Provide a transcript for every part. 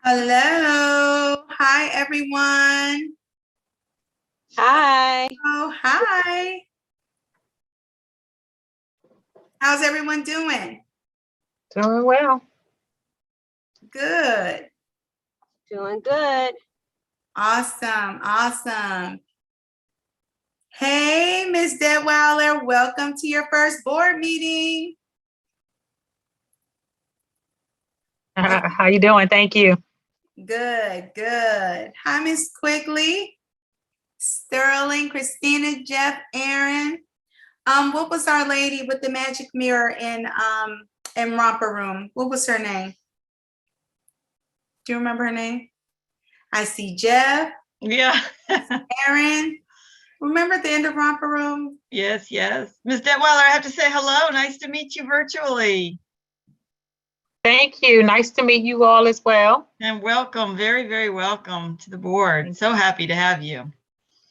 Hello. Hi, everyone. Hi. Oh, hi. How's everyone doing? Doing well. Good. Doing good. Awesome. Awesome. Hey, Ms. Detweiler, welcome to your first board meeting. How you doing? Thank you. Good, good. Hi, Ms. Quigley, Sterling, Christina, Jeff, Aaron. What was our lady with the magic mirror in Romper Room? What was her name? Do you remember her name? I see Jeff. Yeah. Aaron. Remember at the end of Romper Room? Yes, yes. Ms. Detweiler, I have to say hello. Nice to meet you virtually. Thank you. Nice to meet you all as well. And welcome, very, very welcome to the board. So happy to have you.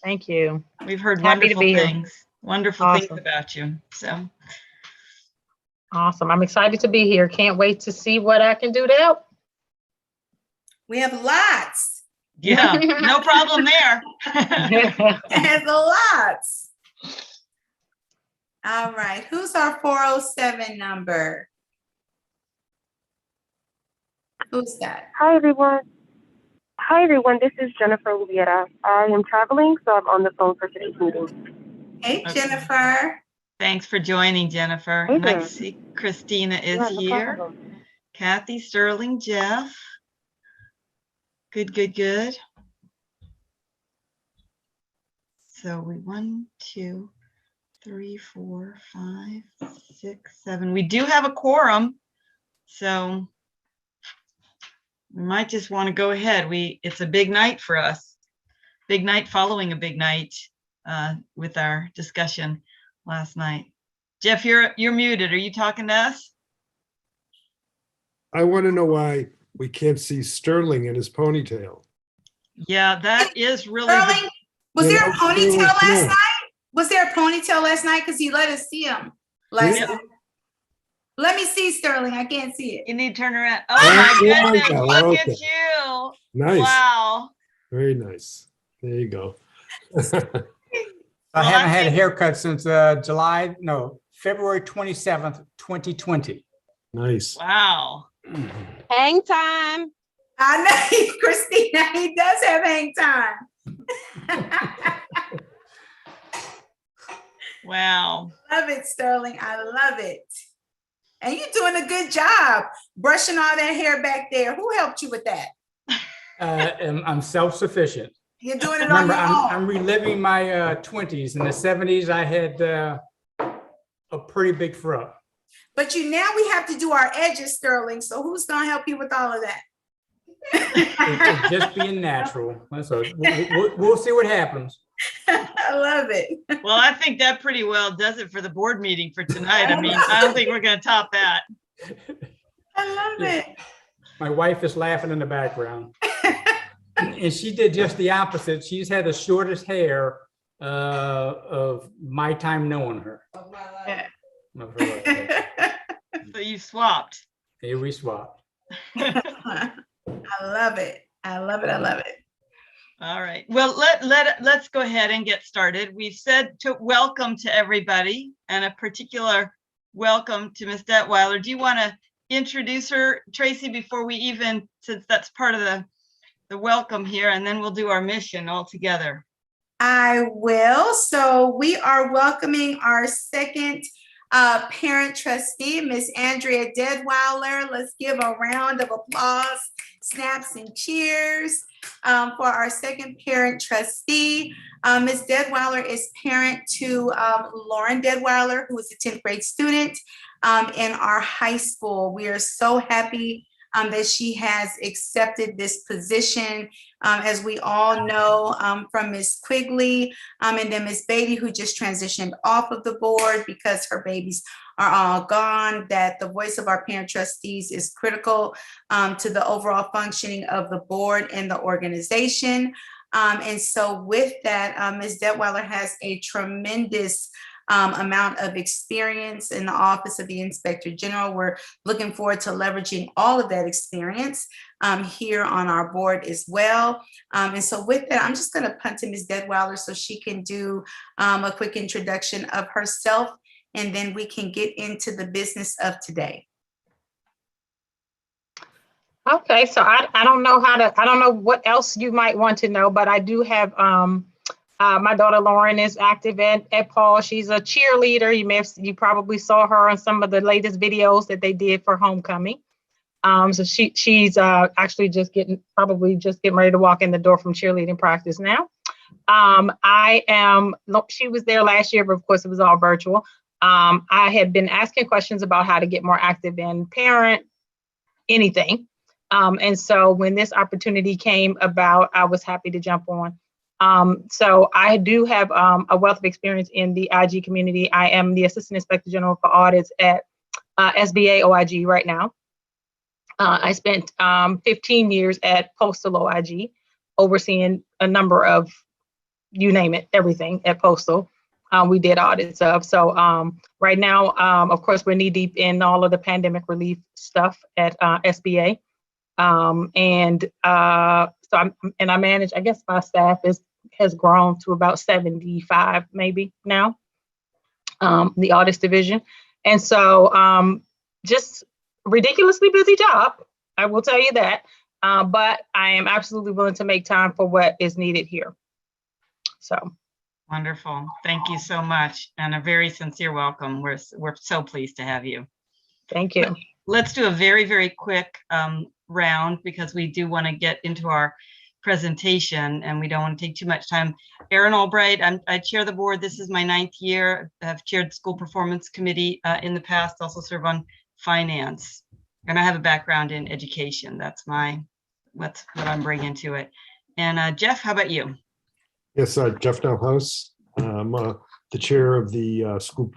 Thank you. We've heard Happy to wonderful be here. things, wonderful Awesome. things about you. So Awesome. I'm excited to be here. Can't wait to see what I can do to help. We have lots. yeah, no problem there. There's lots. All right. Who's our 407 number? Who's that? Hi, everyone. Hi, everyone. This is Jennifer Lubiera. I am traveling, so I'm on the phone for today's meeting. Hey, Okay. Jennifer. Thanks for joining, Jennifer. Hey there. Nice to see Christina is Yeah, no here. problem. Kathy, Sterling, Jeff. Good, good, good. So we 1, 2, 3, 4, 5, 6, 7. We do have a quorum, so we might just want to go ahead. It's a big night for us. Big night following a big night with our discussion last night. Jeff, you're muted. Are you talking to us? I want to know why we can't see Sterling in his ponytail. Yeah, that is really Sterling, was Yeah, there a that was ponytail last cool. night? Was there a ponytail last night? Because he let us see him last Yeah. night. Let me see, Sterling. I can't see it. You need to turn around. Oh my there we goodness, go. look Okay. at you. Nice. Wow. Very nice. There you go. I Well, haven't I had a think- haircut since February 27th, 2020. Nice. Wow. Hang time. I know, Christina, he does have hang time. Wow. Love it, Sterling. I love it. And you're doing a good job brushing all that hair back there. Who helped you with that? And I'm self-sufficient. You're doing it Remember, on your own. I'm reliving my 20s. In the 70s, I had a pretty big fro. But now we have to do our edges, Sterling. So who's gonna help you with all of that? It's just being natural. So we'll see what happens. I love it. Well, I think that pretty well does it for the board meeting for tonight. I mean, I don't think we're going to top that. I love it. My wife is laughing in the background. And she did just the opposite. She's had the shortest hair of my time knowing her. Yeah. Of her life. So you swapped. Here we swapped. I love it. I love it. I love it. All right. Well, let's go ahead and get started. We've said to welcome to everybody, and a particular welcome to Ms. Detweiler. Do you want to introduce her, Tracy, before we even, since that's part of the welcome here, and then we'll do our mission all together. I will. So we are welcoming our second parent trustee, Miss Andrea Detweiler. Let's give a round of applause, snaps and cheers for our second parent trustee. Ms. Detweiler is parent to Lauren Detweiler, who is a 10th grade student in our high school. We are so happy that she has accepted this position. As we all know from Ms. Quigley and then Ms. Beatty, who just transitioned off of the board because her babies are all gone, that the voice of our parent trustees is critical to the overall functioning of the board and the organization. And so with that, Ms. Detweiler has a tremendous amount of experience in the Office of the Inspector General. We're looking forward to leveraging all of that experience here on our board as well. And so with that, I'm just going to punt to Ms. Deadweiler so she can do a quick introduction of herself, and then we can get into the business of today. Okay, so I don't know I don't know what else you might want to know, but I do have, my daughter Lauren is active at Paul. She's a cheerleader. You probably saw her on some of the latest videos that they did for homecoming. So she's actually just getting ready to walk in the door from cheerleading practice now. She was there last year, but of course it was all virtual. I had been asking questions about how to get more active in parent anything. And so when this opportunity came about, I was happy to jump on. So I do have a wealth of experience in the IG community. I am the Assistant Inspector General for Audits at SBA OIG right now. I spent 15 years at Postal OIG, overseeing a number of, you name it, everything at Postal. We did audits of. So right now, of course, we're knee deep in all of the pandemic relief stuff at SBA. And I manage, I guess my staff has grown to about 75 maybe now, the audits division. And so just ridiculously busy job, I will tell you that. But I am absolutely willing to make time for what is needed here. So. Wonderful. Thank you so much. And a very sincere welcome. We're so pleased to have you. Thank you. Let's do a very, very quick round because we do want to get into our presentation and we don't want to take too much time. Erin Albright, I chair the board. This is my 9th year. I've chaired the school performance committee in the past, also serve on finance. And I have a background in education. That's what I'm bringing to it. And Jeff, how about you? Yes, Jeff Nelhouse. I'm the chair of the school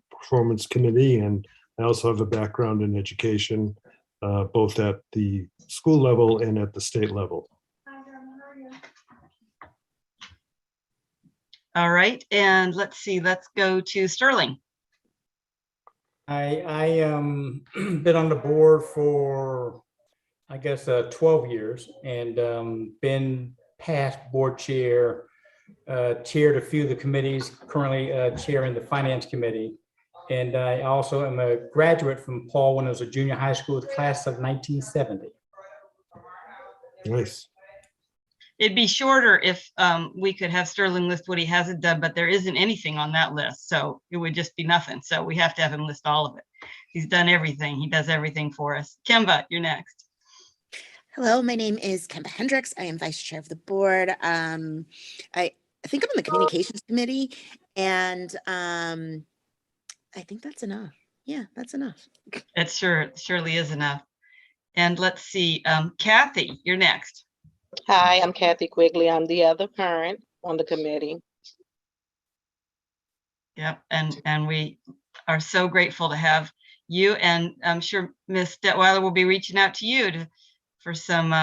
performance committee, and I also have a background in education, both at the school level and at the state level. All right, and let's see, let's go to Sterling. I been on the board for, I guess, 12 years and been past board chair, chaired a few of the committees, currently chairing the finance committee. And I also am a graduate from Paul when I was a junior high school, with class of 1970. Nice. It'd be shorter if we could have Sterling list what he hasn't done, but there isn't anything on that list. So it would just be nothing. So we have to have him list all of it. He's done everything. He does everything for us. Kemba, you're next. Hello, my name is Kemba Hendricks. I am vice chair of the board. I think I'm on the communications committee, and I think that's enough. Yeah, that's enough. It surely is enough. And let's see, Kathy, you're next. Hi, I'm Kathy Quigley. I'm the other parent on the committee. Yep, and we are so grateful to have you, and I'm sure Ms. Detweiler will be reaching out to you for some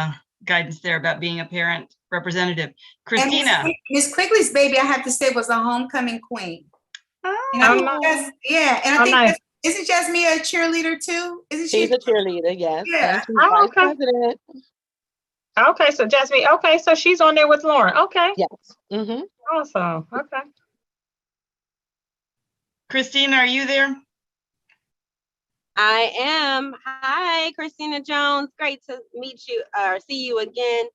guidance there about being a parent representative. Christina. Miss Quigley's baby, I have to say, was a homecoming queen. Oh, And I think yeah, and I think nice. Isn't Jasmine a cheerleader too? Isn't she? She's a cheerleader, yes. Yeah. And she's Oh, vice okay. president. Okay, so Jasmine, okay, so she's on there with Lauren. Okay, Yes. Mm-hmm. awesome. Okay. Christina, are you there? I am. Hi, Christina Jones. Great to meet you or see you again.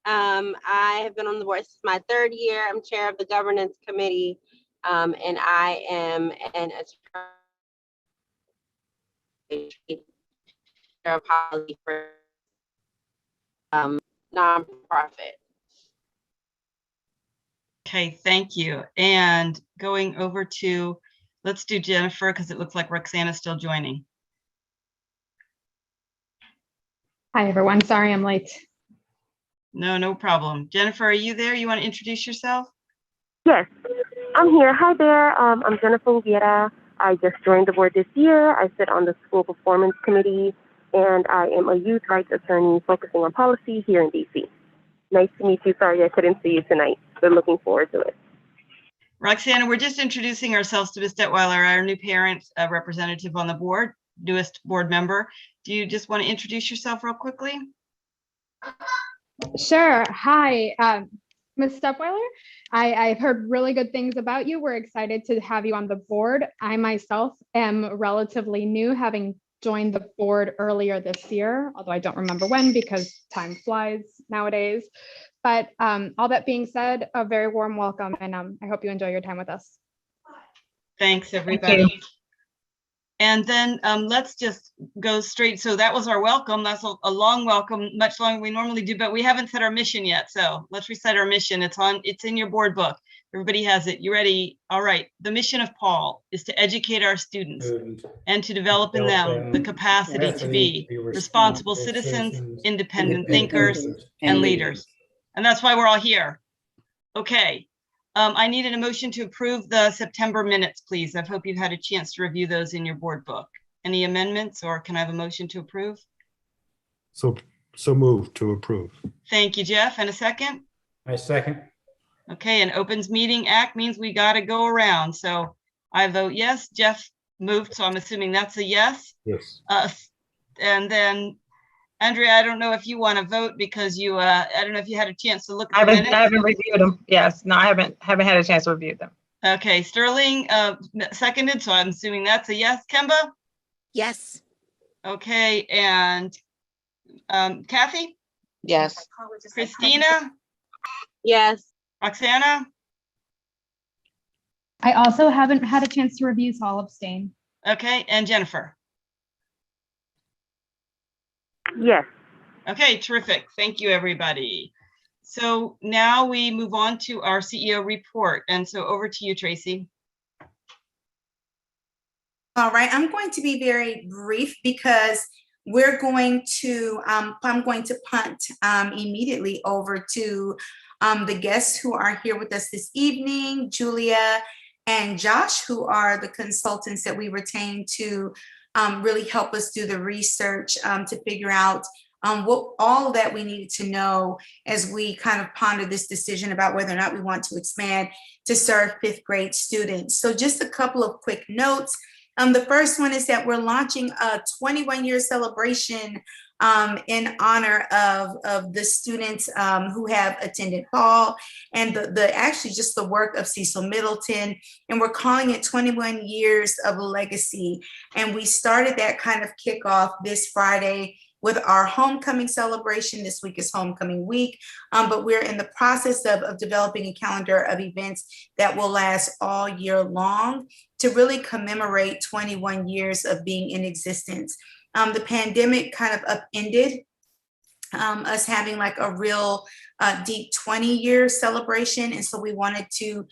I have been on the board. This is my 3rd year. I'm chair of the governance committee, and I am an attorney policy for nonprofit. Okay, thank you. And going over to, let's do Jennifer, because it looks like Roxana's still joining. Hi, everyone. Sorry I'm late. No problem. Jennifer, are you there? You want to introduce yourself? Yes, I'm here. Hi there. I'm Jennifer Rubiera. I just joined the board this year. I sit on the school performance committee, and I am a youth rights attorney focusing on policy here in DC. Nice to meet you. Sorry I couldn't see you tonight, but looking forward to it. Roxana, we're just introducing ourselves to Ms. Detweiler, our new parent representative on the board, newest board member. Do you just want to introduce yourself real quickly? Sure. Hi, Ms. Stepweiler. I've heard really good things about you. We're excited to have you on the board. I myself am relatively new, having joined the board earlier this year, although I don't remember when because time flies nowadays. But all that being said, a very warm welcome, and I hope you enjoy your time with us. Thanks, everybody. And then let's just go straight. So that was our welcome. That's a long welcome, much longer than we normally do, but we haven't set our mission yet. So let's recite our mission. It's in your board book. Everybody has it. You ready? All right. The mission of Paul is to educate our students and to develop in them the capacity to be responsible citizens, independent thinkers, and leaders. And that's why we're all here. Okay. I needed a motion to approve the September minutes, please. I hope you've had a chance to review those in your board book. Any amendments, or can I have a motion to approve? So moved to approve. Thank you, Jeff. And a second? I second. Okay, an Opens Meeting Act means we got to go around. So I vote yes. Jeff moved, so I'm assuming that's a yes. Yes. And then Andrea, I don't know if you want to vote because you, I don't know if you had a chance to look I at the haven't reviewed them. Yes, no, I haven't had a chance to review them. Okay, Sterling seconded, so I'm assuming that's a yes. Kemba? Yes. Okay, and Kathy? Yes. Christina? Yes. Roxana? I also haven't had a chance to review, so I'll abstain. Okay, and Jennifer? Yes. Okay, terrific. Thank you, everybody. So now we move on to our CEO report. And so over to you, Tracy. All right, I'm going to be very brief because we're going to, I'm going to punt immediately over to the guests who are here with us this evening, Julia and Josh, who are the consultants that we retained to really help us do the research to figure out what all that we needed to know as we kind of ponder this decision about whether or not we want to expand to serve 5th grade students. So just a couple of quick notes. The first one is that we're launching a 21-year celebration in honor of the students who have attended Paul and the actually just the work of Cecil Middleton. And we're calling it 21 Years of Legacy. And we started that kind of kickoff this Friday with our homecoming celebration. This week is homecoming week, but we're in the process of developing a calendar of events that will last all year long to really commemorate 21 years of being in existence. The pandemic kind of upended us having like a real deep 20-year celebration. And so we wanted to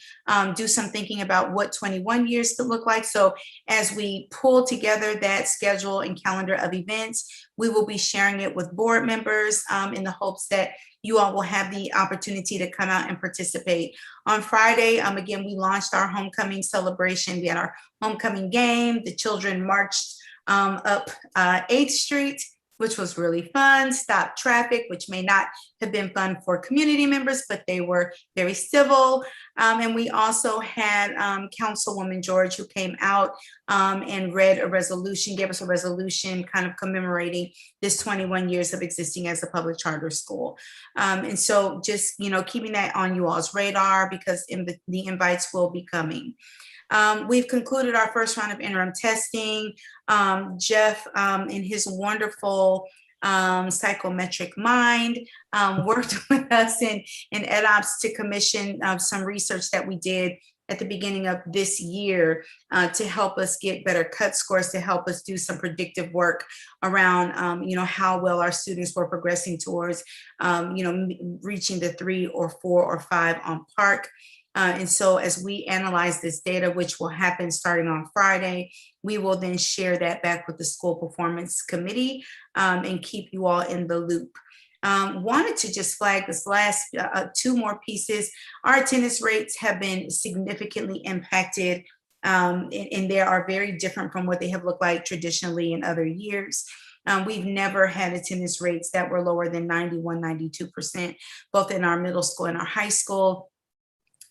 do some thinking about what 21 years could look like. So as we pull together that schedule and calendar of events, we will be sharing it with board members in the hopes that you all will have the opportunity to come out and participate. On Friday, again, we launched our homecoming celebration. We had our homecoming game. The children marched up 8th Street, which was really fun, stopped traffic, which may not have been fun for community members, but they were very civil. And we also had Councilwoman George, who came out and read a resolution, gave us a resolution kind of commemorating this 21 years of existing as a public charter school. And so just, you know, keeping that on you all's radar because the invites will be coming. We've concluded our first round of interim testing. Jeff, in his wonderful psychometric mind, worked with us in EdOps to commission some research that we did at the beginning of this year to help us get better cut scores, to help us do some predictive work around, you know, how well our students were progressing towards, you know, reaching the 3 or 4 or 5 on PARCC. And so as we analyze this data, which will happen starting on Friday, we will then share that back with the school performance committee and keep you all in the loop. Wanted to just flag this last 2 more pieces. Our attendance rates have been significantly impacted and they are very different from what they have looked like traditionally in other years. We've never had attendance rates that were lower than 91, 92%, both in our middle school and our high school.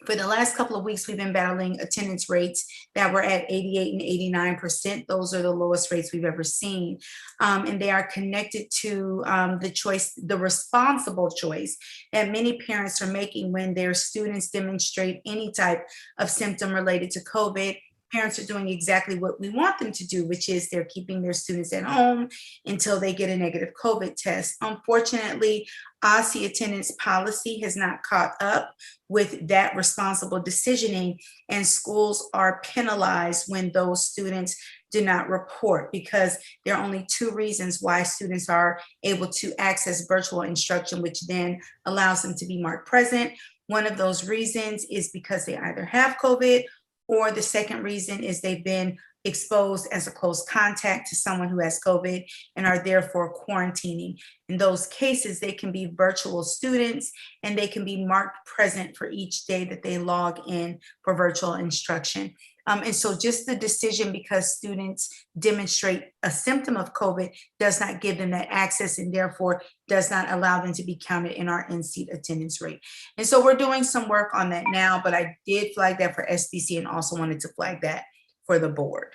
For the last couple of weeks, we've been battling attendance rates that were at 88 and 89%. Those are the lowest rates we've ever seen. And they are connected to the responsible choice that many parents are making when their students demonstrate any type of symptom related to COVID. Parents are doing exactly what we want them to do, which is they're keeping their students at home until they get a negative COVID test. Unfortunately, OSCE attendance policy has not caught up with that responsible decisioning, and schools are penalized when those students do not report, because there are only two reasons why students are able to access virtual instruction, which then allows them to be marked present. One of those reasons is because they either have COVID, or the second reason is they've been exposed as a close contact to someone who has COVID and are therefore quarantining. In those cases, they can be virtual students and they can be marked present for each day that they log in for virtual instruction. And so just the decision, because students demonstrate a symptom of COVID, does not give them that access and therefore does not allow them to be counted in our in-seat attendance rate. And so we're doing some work on that now, but I did flag that for SBC and also wanted to flag that for the board.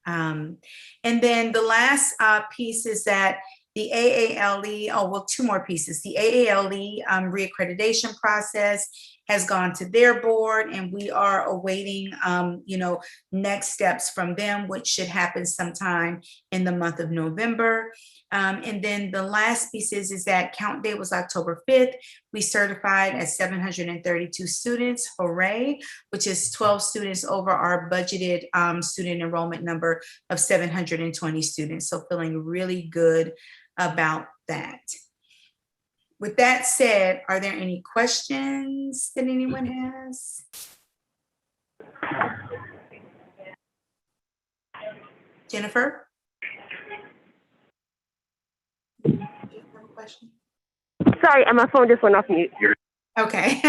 And then the last piece is that the AALE, two more pieces. The AALE reaccreditation process has gone to their board, and we are awaiting, next steps from them, which should happen sometime in the month of November. And then the last piece is that count day was October 5th. We certified at 732 students, hooray, which is 12 students over our budgeted student enrollment number of 720 students. So feeling really good about that. With that said, are there any questions that anyone has? Jennifer? Do you have a question? Sorry, my phone just went off mute. Okay.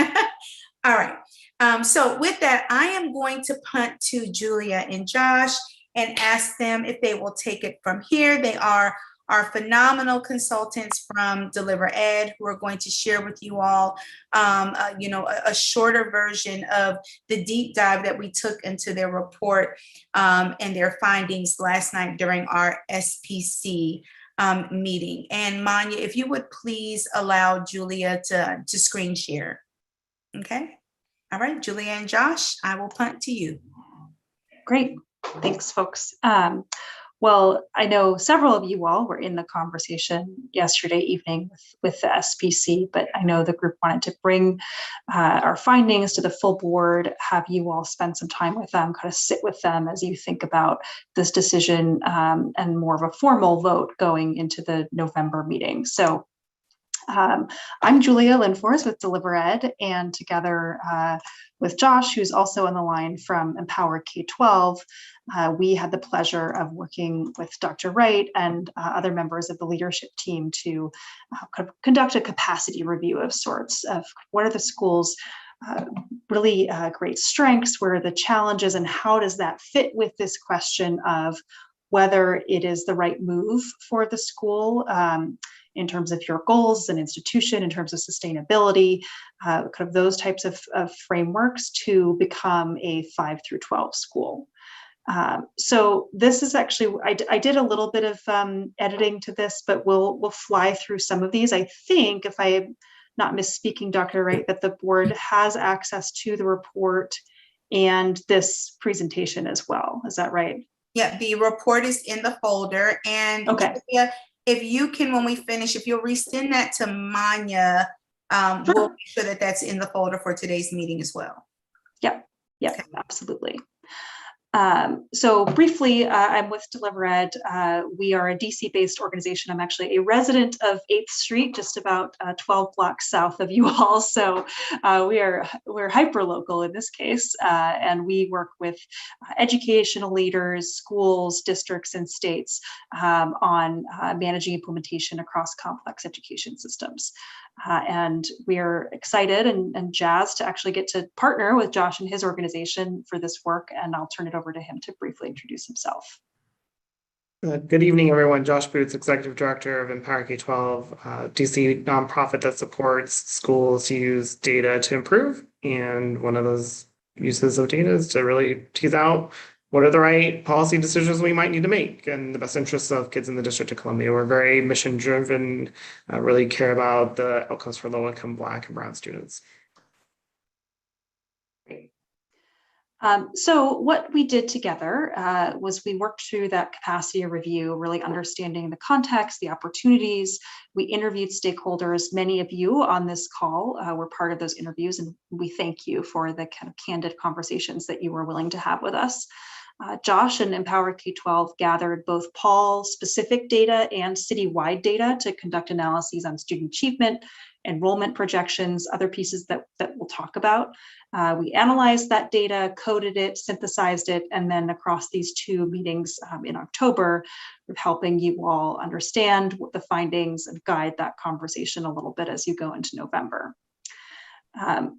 All right. So with that, I am going to punt to Julia and Josh and ask them if they will take it from here. They are our phenomenal consultants from Deliver Ed, who are going to share with you all, a shorter version of the deep dive that we took into their report and their findings last night during our SPC meeting. And Manya, if you would please allow Julia to screen share. Okay. All right, Julia and Josh, I will punt to you. Great. Thanks, folks. Well, I know several of you all were in the conversation yesterday evening with the SPC, but I know the group wanted to bring our findings to the full board, have you all spend some time with them, kind of sit with them as you think about this decision and more of a formal vote going into the November meeting. So I'm Julia Linfors with Deliver Ed, and together with Josh, who's also on the line from Empower K-12, we had the pleasure of working with Dr. Wright and other members of the leadership team to conduct a capacity review of sorts of what are the schools' really great strengths, where are the challenges, and how does that fit with this question of whether it is the right move for the school in terms of your goals as an institution, in terms of sustainability, kind of those types of frameworks to become a 5 through 12 school. So this is actually, I did a little bit of editing to this, but we'll fly through some of these. I think, if I am not misspeaking, Dr. Wright, that the board has access to the report and this presentation as well. Is that right? Yeah, the report is in the folder. And okay. If you can, when we finish, if you'll resend that to Manya, Sure. We'll make sure that that's in the folder for today's meeting as well. Yep, okay. Absolutely. So briefly, I'm with Deliver Ed. We are a DC-based organization. I'm actually a resident of 8th Street, just about 12 blocks south of you all. So we're hyper-local in this case, and we work with educational leaders, schools, districts, and states on managing implementation across complex education systems. And we are excited and jazzed to actually get to partner with Josh and his organization for this work. And I'll turn it over to him to briefly introduce himself. Good evening, everyone. Josh Boots, Executive Director of Empower K-12, DC nonprofit that supports schools to use data to improve And one of those uses of data is to really tease out what are the right policy decisions we might need to make in the best interests of kids in the District of Columbia. We're very mission driven, really care about the outcomes for low income Black and Brown students. So what we did together was we worked through that capacity review, really understanding the context, the opportunities. We interviewed stakeholders. Many of you on this call were part of those interviews, and we thank you for the kind of candid conversations that you were willing to have with us. Josh and Empower K-12 gathered both Paul specific data and citywide data to conduct analyses on student achievement, enrollment projections, other pieces that we'll talk about. We analyzed that data, coded it, synthesized it, and then across these two meetings in October, we're helping you all understand what the findings and guide that conversation a little bit as you go into November.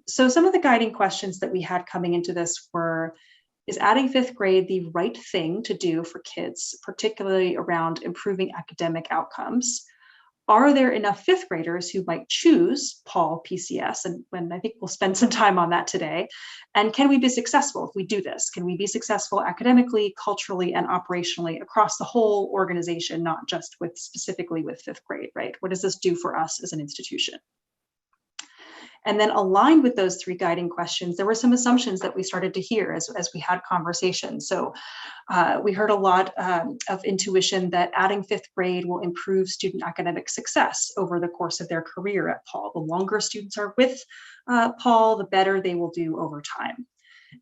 So some of the guiding questions that we had coming into this were, is adding fifth grade the right thing to do for kids, particularly around improving academic outcomes? Are there enough fifth graders who might choose Paul PCS? And I think we'll spend some time on that today. And can we be successful if we do this? Can we be successful academically, culturally, and operationally across the whole organization, not just specifically with fifth grade, right? What does this do for us as an institution? And then aligned with those three guiding questions, there were some assumptions that we started to hear as we had conversations. So we heard a lot of intuition that adding fifth grade will improve student academic success over the course of their career at Paul. The longer students are with Paul, the better they will do over time.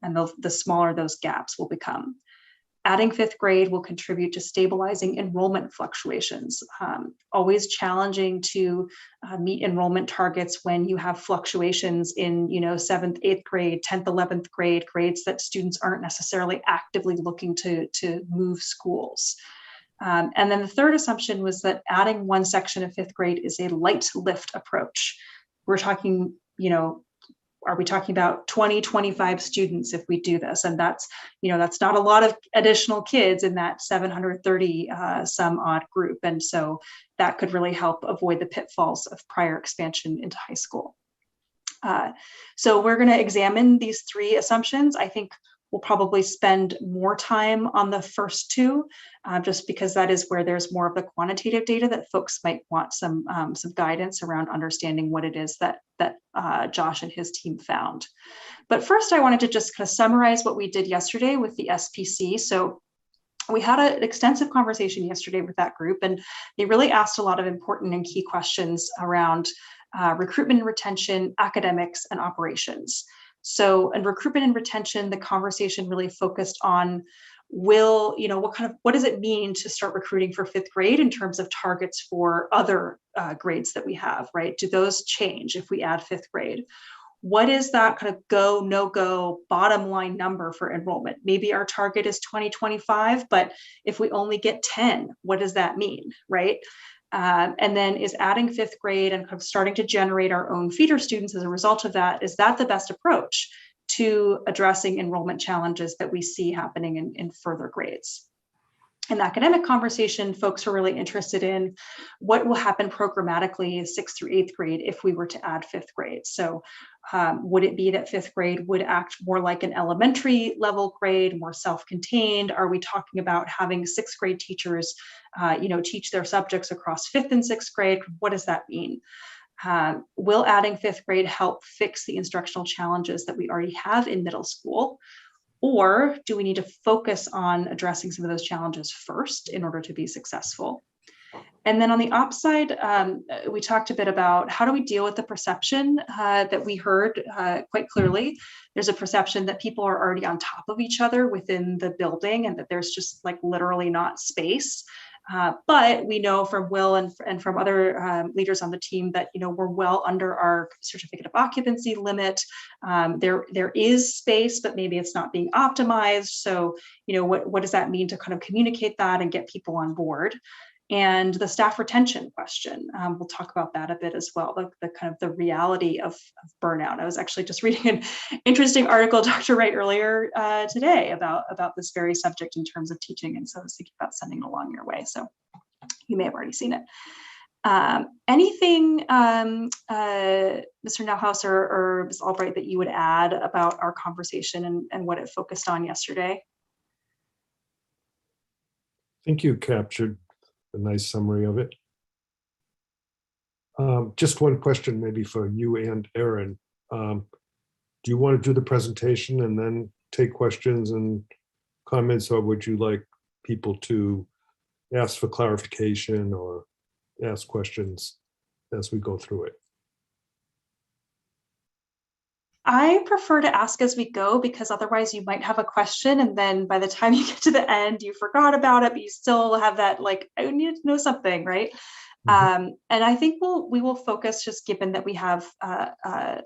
And the smaller those gaps will become. Adding fifth grade will contribute to stabilizing enrollment fluctuations. Always challenging to meet enrollment targets when you have fluctuations in 7th, 8th grade, 10th, 11th grade, grades that students aren't necessarily actively looking to move schools. And then the third assumption was that adding one section of fifth grade is a light lift approach. We're talking, are we talking about 20, 25 students if we do this? And that's not a lot of additional kids in that 730 some odd group. And so that could really help avoid the pitfalls of prior expansion into high school. So we're going to examine these three assumptions. I think we'll probably spend more time on the first two, just because that is where there's more of the quantitative data that folks might want some guidance around understanding what it is that Josh and his team found. But first, I wanted to just kind of summarize what we did yesterday with the SPC. So we had an extensive conversation yesterday with that group, and they really asked a lot of important and key questions around recruitment and retention, academics, and operations. So in recruitment and retention, the conversation really focused on what does it mean to start recruiting for fifth grade in terms of targets for other grades that we have, right? Do those change if we add fifth grade? What is that kind of go, no go bottom line number for enrollment? Maybe our target is 2025, but if we only get 10, what does that mean, right? And then is adding fifth grade and kind of starting to generate our own feeder students as a result of that, is that the best approach to addressing enrollment challenges that we see happening in further grades? In the academic conversation, folks are really interested in what will happen programmatically 6th through 8th grade if we were to add fifth grade. So would it be that fifth grade would act more like an elementary level grade, more self-contained? Are we talking about having 6th grade teachers, teach their subjects across 5th and 6th grade? What does that mean? Will adding fifth grade help fix the instructional challenges that we already have in middle school? Or do we need to focus on addressing some of those challenges first in order to be successful? And then on the ops side, we talked a bit about how do we deal with the perception that we heard quite clearly. There's a perception that people are already on top of each other within the building and that there's just like literally not space. But we know from Will and from other leaders on the team that we're well under our certificate of occupancy limit. There is space, but maybe it's not being optimized. So what does that mean to kind of communicate that and get people on board? And the staff retention question, we'll talk about that a bit as well, the kind of the reality of burnout. I was actually just reading an interesting article, Dr. Wright, earlier today about this very subject in terms of teaching. And so I was thinking about sending it along your way. So you may have already seen it. Anything, Mr. Nowhouse or Ms. Albright, that you would add about our conversation and what it focused on yesterday? I think you captured a nice summary of it. Just one question maybe for you and Erin. Do you want to do the presentation and then take questions and comments, or would you like people to ask for clarification or ask questions as we go through it? I prefer to ask as we go, because otherwise you might have a question and then by the time you get to the end, you forgot about it, but you still have that, like, I need to know something, right? And I think we will focus, just given that we have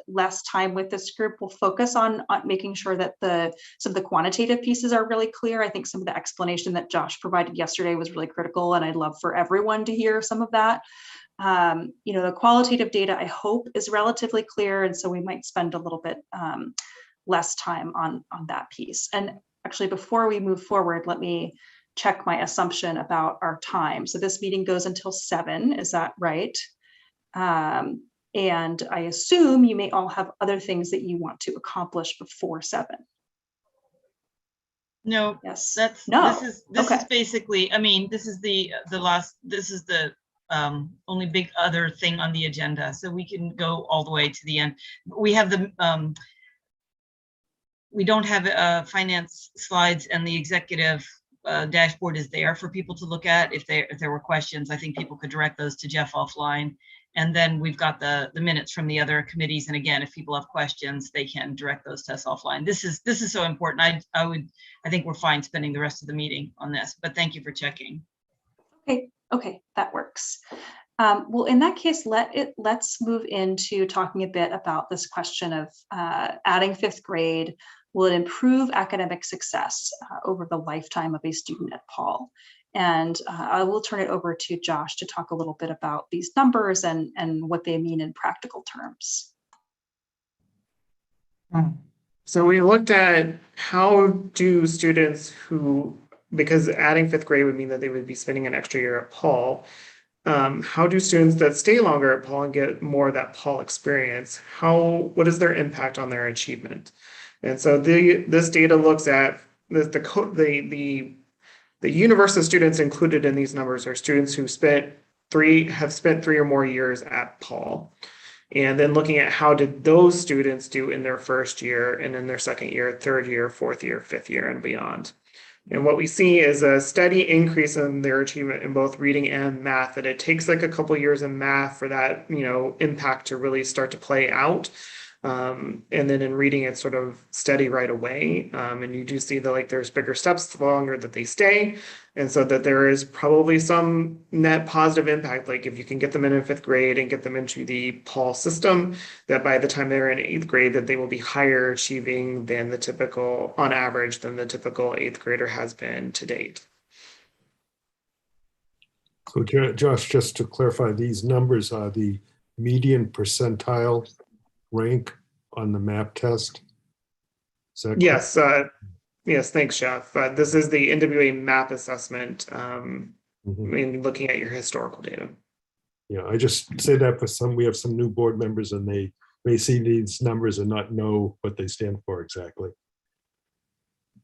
less time with this group, we'll focus on making sure that some of the quantitative pieces are really clear. I think some of the explanation that Josh provided yesterday was really critical, and I'd love for everyone to hear some of that. The qualitative data, I hope, is relatively clear, and so we might spend a little bit less time on that piece. And actually, before we move forward, let me check my assumption about our time. So this meeting goes until 7, is that right? And I assume you may all have other things that you want to accomplish before 7. No, Yes. This is basically, I mean, this is the last, this is the only big other thing on the agenda. So we can go all the way to the end. We have we don't have finance slides, and the executive dashboard is there for people to look at. If there were questions, I think people could direct those to Jeff offline. And then we've got the minutes from the other committees. And again, if people have questions, they can direct those to us offline. This is so important. I think we're fine spending the rest of the meeting on this, but thank you for checking. Okay, that works. Well, in that case, let's move into talking a bit about this question of adding 5th grade. Will it improve academic success over the lifetime of a student at Paul? And I will turn it over to Josh to talk a little bit about these numbers and what they mean in practical terms. So we looked at how do students because adding 5th grade would mean that they would be spending an extra year at Paul. How do students that stay longer at Paul and get more of that Paul experience, what is their impact on their achievement? And so this data looks at the universe of students included in these numbers are students who have spent 3 or more years at Paul. And then looking at how did those students do in their first year and in their second year, third year, fourth year, fifth year, and beyond. And what we see is a steady increase in their achievement in both reading and math. And it takes like a couple years in math for that, impact to really start to play out. And then in reading, it's sort of steady right away. And you do see that there's bigger steps the longer that they stay. And so that there is probably some net positive impact. Like if you can get them in 5th grade and get them into the Paul system, that by the time they're in 8th grade, that they will be higher achieving than on average, than the typical 8th grader has been to date. So Josh, just to clarify, these numbers are the median percentile rank on the MAP test? Is that yes. Yes, thanks, Jeff. This is the NWA MAP assessment in looking at your historical data. Yeah, I just say that for we have some new board members and they may see these numbers and not know what they stand for exactly.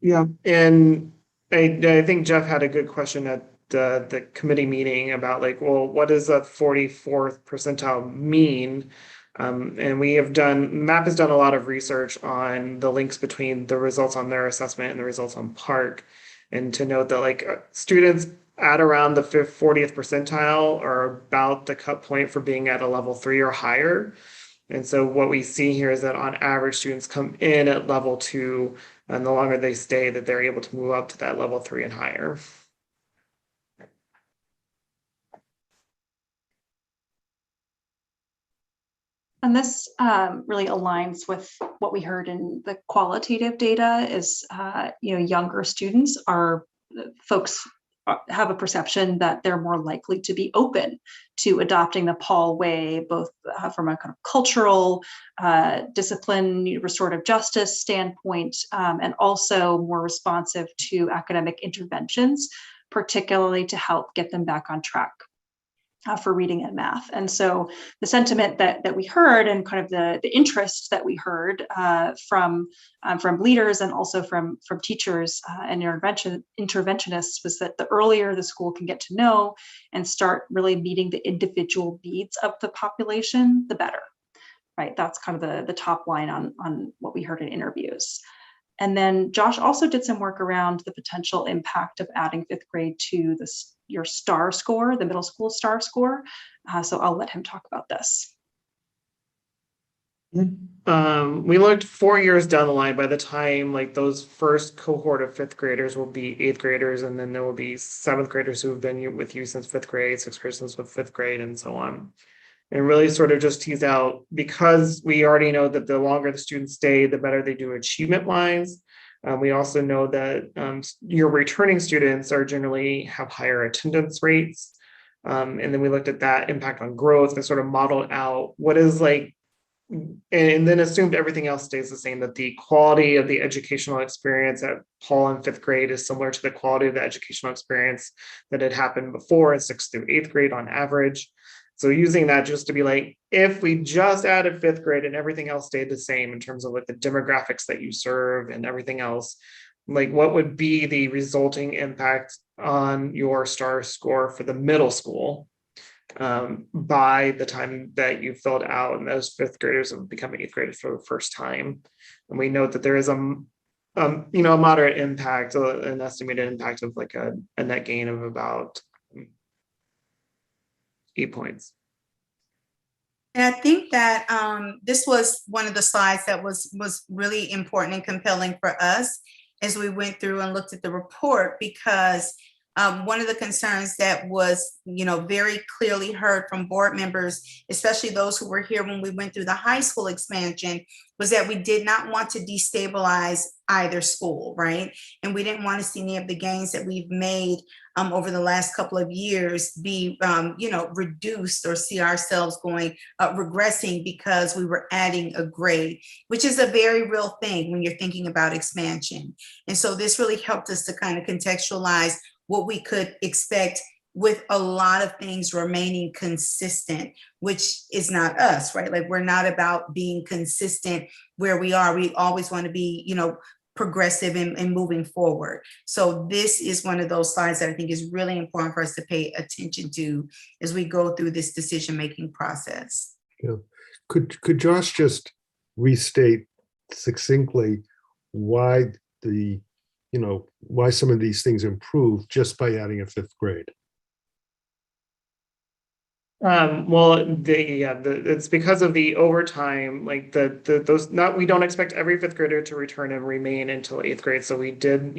Yeah, and I think Jeff had a good question at the committee meeting about what does a 44th percentile mean? And MAP has done a lot of research on the links between the results on their assessment and the results on PARC. And to note that students at around the 40th percentile are about the cut point for being at a level 3 or higher. And so what we see here is that on average, students come in at level 2, and the longer they stay, that they're able to move up to that level 3 and higher. And this really aligns with what we heard in the qualitative data is, younger students folks have a perception that they're more likely to be open to adopting the Paul way, both from a kind of cultural, discipline, restorative justice standpoint, and also more responsive to academic interventions, particularly to help get them back on track. for reading and math. And so the sentiment that we heard, and kind of the interest that we heard from leaders and also from teachers and interventionists, was that the earlier the school can get to know and start really meeting the individual needs of the population, the better. Right, that's kind of the top line on what we heard in interviews. And then Josh also did some work around the potential impact of adding 5th grade to your STAR score, the middle school STAR score. So I'll let him talk about this. We looked 4 years down the line. By the time like those first cohort of 5th graders will be 8th graders, and then there will be 7th graders who have been with you since 5th grade, 6th graders since 5th grade, and so on. And really sort of just tease out, because we already know that the longer the students stay, the better they do achievement-wise. We also know that your returning students are generally have higher attendance rates. And then we looked at that impact on growth and sort of modeled out what is like, and then assumed everything else stays the same, that the quality of the educational experience at Paul in 5th grade is similar to the quality of the educational experience that had happened before in 6th through 8th grade on average. So using that just to be like, if we just added 5th grade and everything else stayed the same in terms of like the demographics that you serve and everything else, like what would be the resulting impact on your STAR score for the middle school by the time that you filled out and those 5th graders have become 8th graders for the first time. And we note that there is a moderate impact, an estimated impact of like a net gain of about 8 points. And I think that this was one of the slides that was really important and compelling for us as we went through and looked at the report, because one of the concerns that was, very clearly heard from board members, especially those who were here when we went through the high school expansion, was that we did not want to destabilize either school, right? And we didn't want to see any of the gains that we've made over the last couple of years be, reduced, or see ourselves going, regressing because we were adding a grade, which is a very real thing when you're thinking about expansion. And so this really helped us to kind of contextualize what we could expect, with a lot of things remaining consistent, which is not us, right? Like, we're not about being consistent where we are. We always want to be, progressive and moving forward. So this is one of those slides that I think is really important for us to pay attention to as we go through this decision-making process. Yeah. Could Josh just restate succinctly why why some of these things improve just by adding a 5th grade? It's because of the overtime, like we don't expect every 5th grader to return and remain until 8th grade. So we did,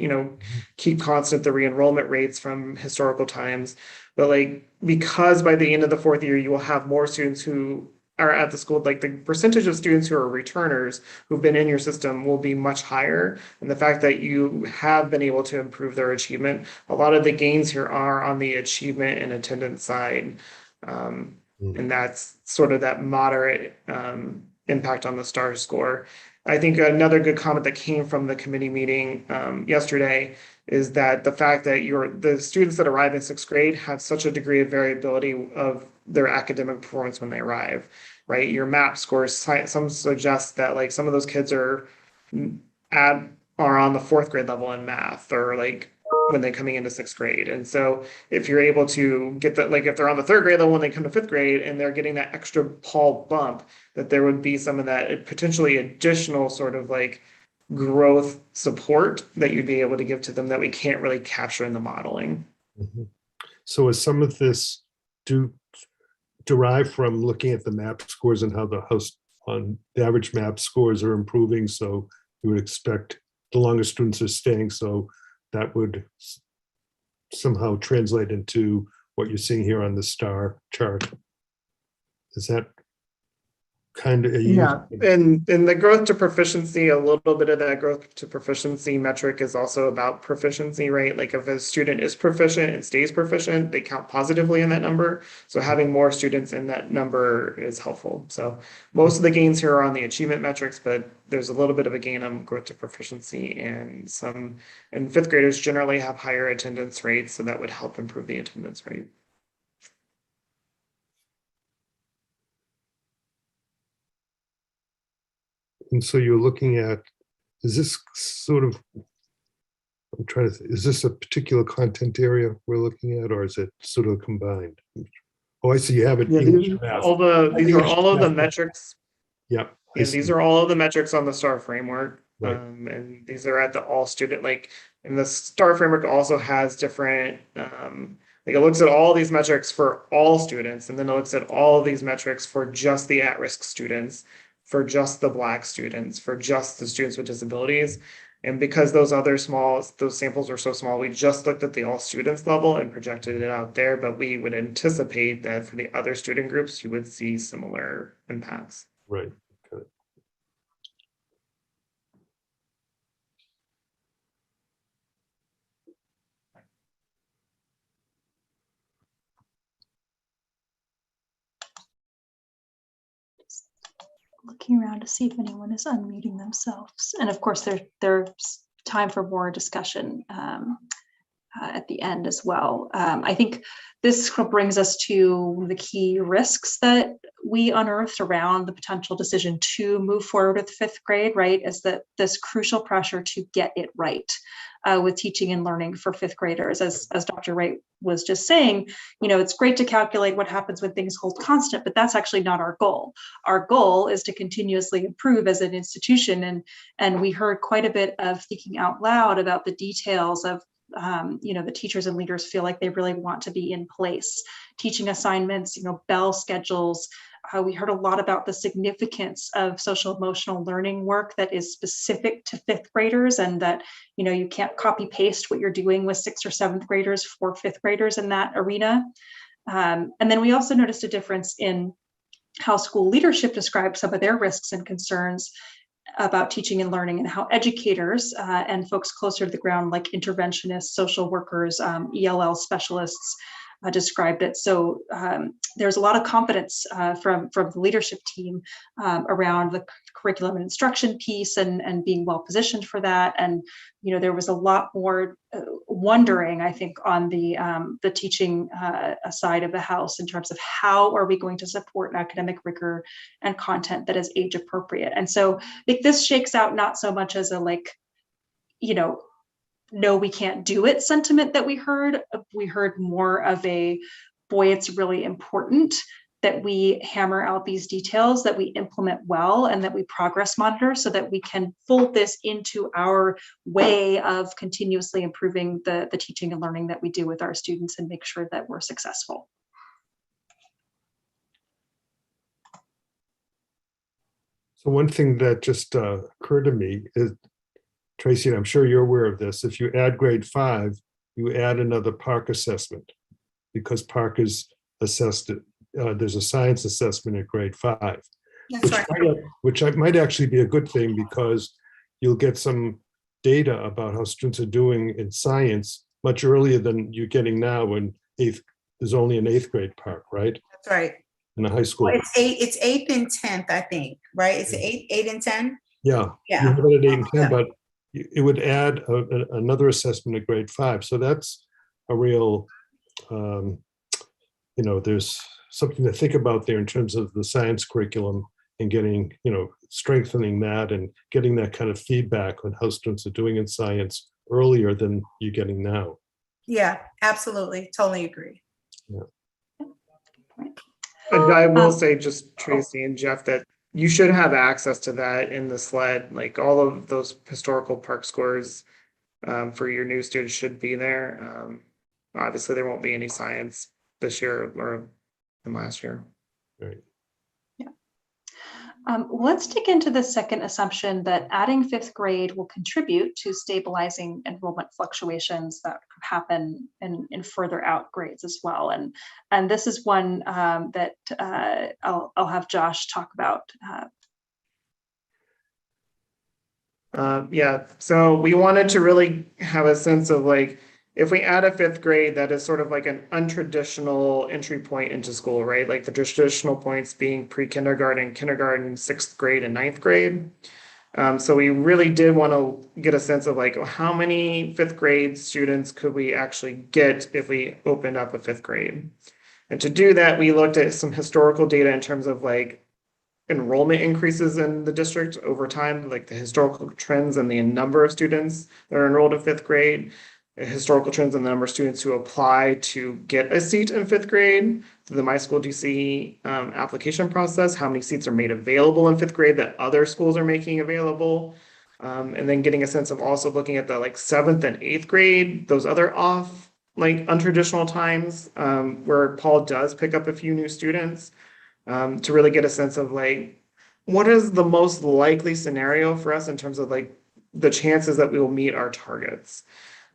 keep constant the re-enrollment rates from historical times. But like, because by the end of the 4th year, you will have more students who are at the school, like the percentage of students who are returners who've been in your system will be much higher. And the fact that you have been able to improve their achievement, a lot of the gains here are on the achievement and attendance side. And that's sort of that moderate impact on the STAR score. I think another good comment that came from the committee meeting yesterday is that the fact that the students that arrive in 6th grade have such a degree of variability of their academic performance when they arrive, right? Your MAP scores, some suggest that like some of those kids are on the 4th grade level in math, or like when they're coming into 6th grade. And so if you're able to get that, like if they're on the 3rd grade level when they come to 5th grade and they're getting that extra Paul bump, that there would be some of that potentially additional sort of like growth support that you'd be able to give to them that we can't really capture in the modeling. Mm-hmm. So is some of this derived from looking at the MAP scores and how the average MAP scores are improving? So you would expect the longer students are staying, so that would somehow translate into what you're seeing here on the STAR chart. Is that kind of and the growth to proficiency, a little bit of that growth to proficiency metric is also about proficiency, right? Like if a student is proficient and stays proficient, they count positively in that number. So having more students in that number is helpful. So most of the gains here are on the achievement metrics, but there's a little bit of a gain on growth to proficiency, and 5th graders generally have higher attendance rates, so that would help improve the attendance rate. And so you're looking at, is this sort of, I'm trying to, is this a particular content area we're looking at, or is it sort of combined? Oh, I see, you have it. Yeah, English these and math. are all of the metrics. Yeah. I Yeah, these see. are all of the metrics on the STAR framework. Right. And these are at the all student, like, and the STAR framework also has different, like it looks at all these metrics for all students, and then it looks at all of these metrics for just the at-risk students, for just the Black students, for just the students with disabilities. And because those samples were so small, we just looked at the all students level and projected it out there, but we would anticipate that for the other student groups, you would see similar impacts. Right. Okay. Looking around to see if anyone is unmuting themselves. And of course, there's time for more discussion at the end as well. I think this brings us to the key risks that we unearthed around the potential decision to move forward with fifth grade, right? Is that this crucial pressure to get it right with teaching and learning for fifth graders. As Dr. Wright was just saying, it's great to calculate what happens when things hold constant, but that's actually not our goal. Our goal is to continuously improve as an institution. And we heard quite a bit of thinking out loud about the details of the teachers and leaders feel like they really want to be in place. Teaching assignments, bell schedules. We heard a lot about the significance of social emotional learning work that is specific to fifth graders, and that, you can't copy paste what you're doing with sixth or seventh graders for fifth graders in that arena. And then we also noticed a difference in how school leadership described some of their risks and concerns about teaching and learning, and how educators and folks closer to the ground, like interventionists, social workers, ELL specialists, described it. So there's a lot of confidence from the leadership team around the curriculum and instruction piece, and being well positioned for that. And there was a lot more wondering, I think, on the teaching side of the house in terms of how are we going to support academic rigor and content that is age appropriate. And so I think this shakes out not so much as a no, we can't do it sentiment that we heard. We heard more of a, boy, it's really important that we hammer out these details, that we implement well, and that we progress monitor so that we can fold this into our way of continuously improving the teaching and learning that we do with our students, and make sure that we're successful. So one thing that just occurred to me is, Tracy, and I'm sure you're aware of this, if you add grade 5, you add another Park assessment, because Park is assessed, there's a science assessment at grade 5. That's right. Which might actually be a good thing, because you'll get some data about how students are doing in science much earlier than you're getting now when there's only an 8th grade Park, right? That's right. In the high school. Well, it's 8th and 10th, I think, right? It's 8 and 10? Yeah. Yeah. You have it at 8 and 10, Yeah. but it would add another assessment at grade 5. So that's a real, there's something to think about there in terms of the science curriculum, and getting, strengthening that and getting that kind of feedback on how students are doing in science earlier than you're getting now. Yeah, absolutely. Totally agree. Yeah. And I will say, just Tracy and Jeff, that you should have access to that in the SLED. Like all of those historical Park scores for your new students should be there. Obviously, there won't be any science this year or in last year. Right. Yeah. Let's dig into the second assumption that adding 5th grade will contribute to stabilizing enrollment fluctuations that could happen in further out grades as well. And this is one that I'll have Josh talk about. Yeah, so we wanted to really have a sense of like, if we add a 5th grade, that is sort of like an untraditional entry point into school, right? Like the traditional points being pre-kindergarten, kindergarten, 6th grade, and 9th grade. So we really did want to get a sense of like, how many 5th grade students could we actually get if we opened up a 5th grade? And to do that, we looked at some historical data in terms of like enrollment increases in the district over time, like the historical trends and the number of students that are enrolled in fifth grade, historical trends in the number of students who apply to get a seat in fifth grade through the My School DC application process, how many seats are made available in fifth grade that other schools are making available. And then getting a sense of also looking at the like 7th and 8th grade, those other off like untraditional times where Paul does pick up a few new students to really get a sense of like, what is the most likely scenario for us in terms of like the chances that we will meet our targets.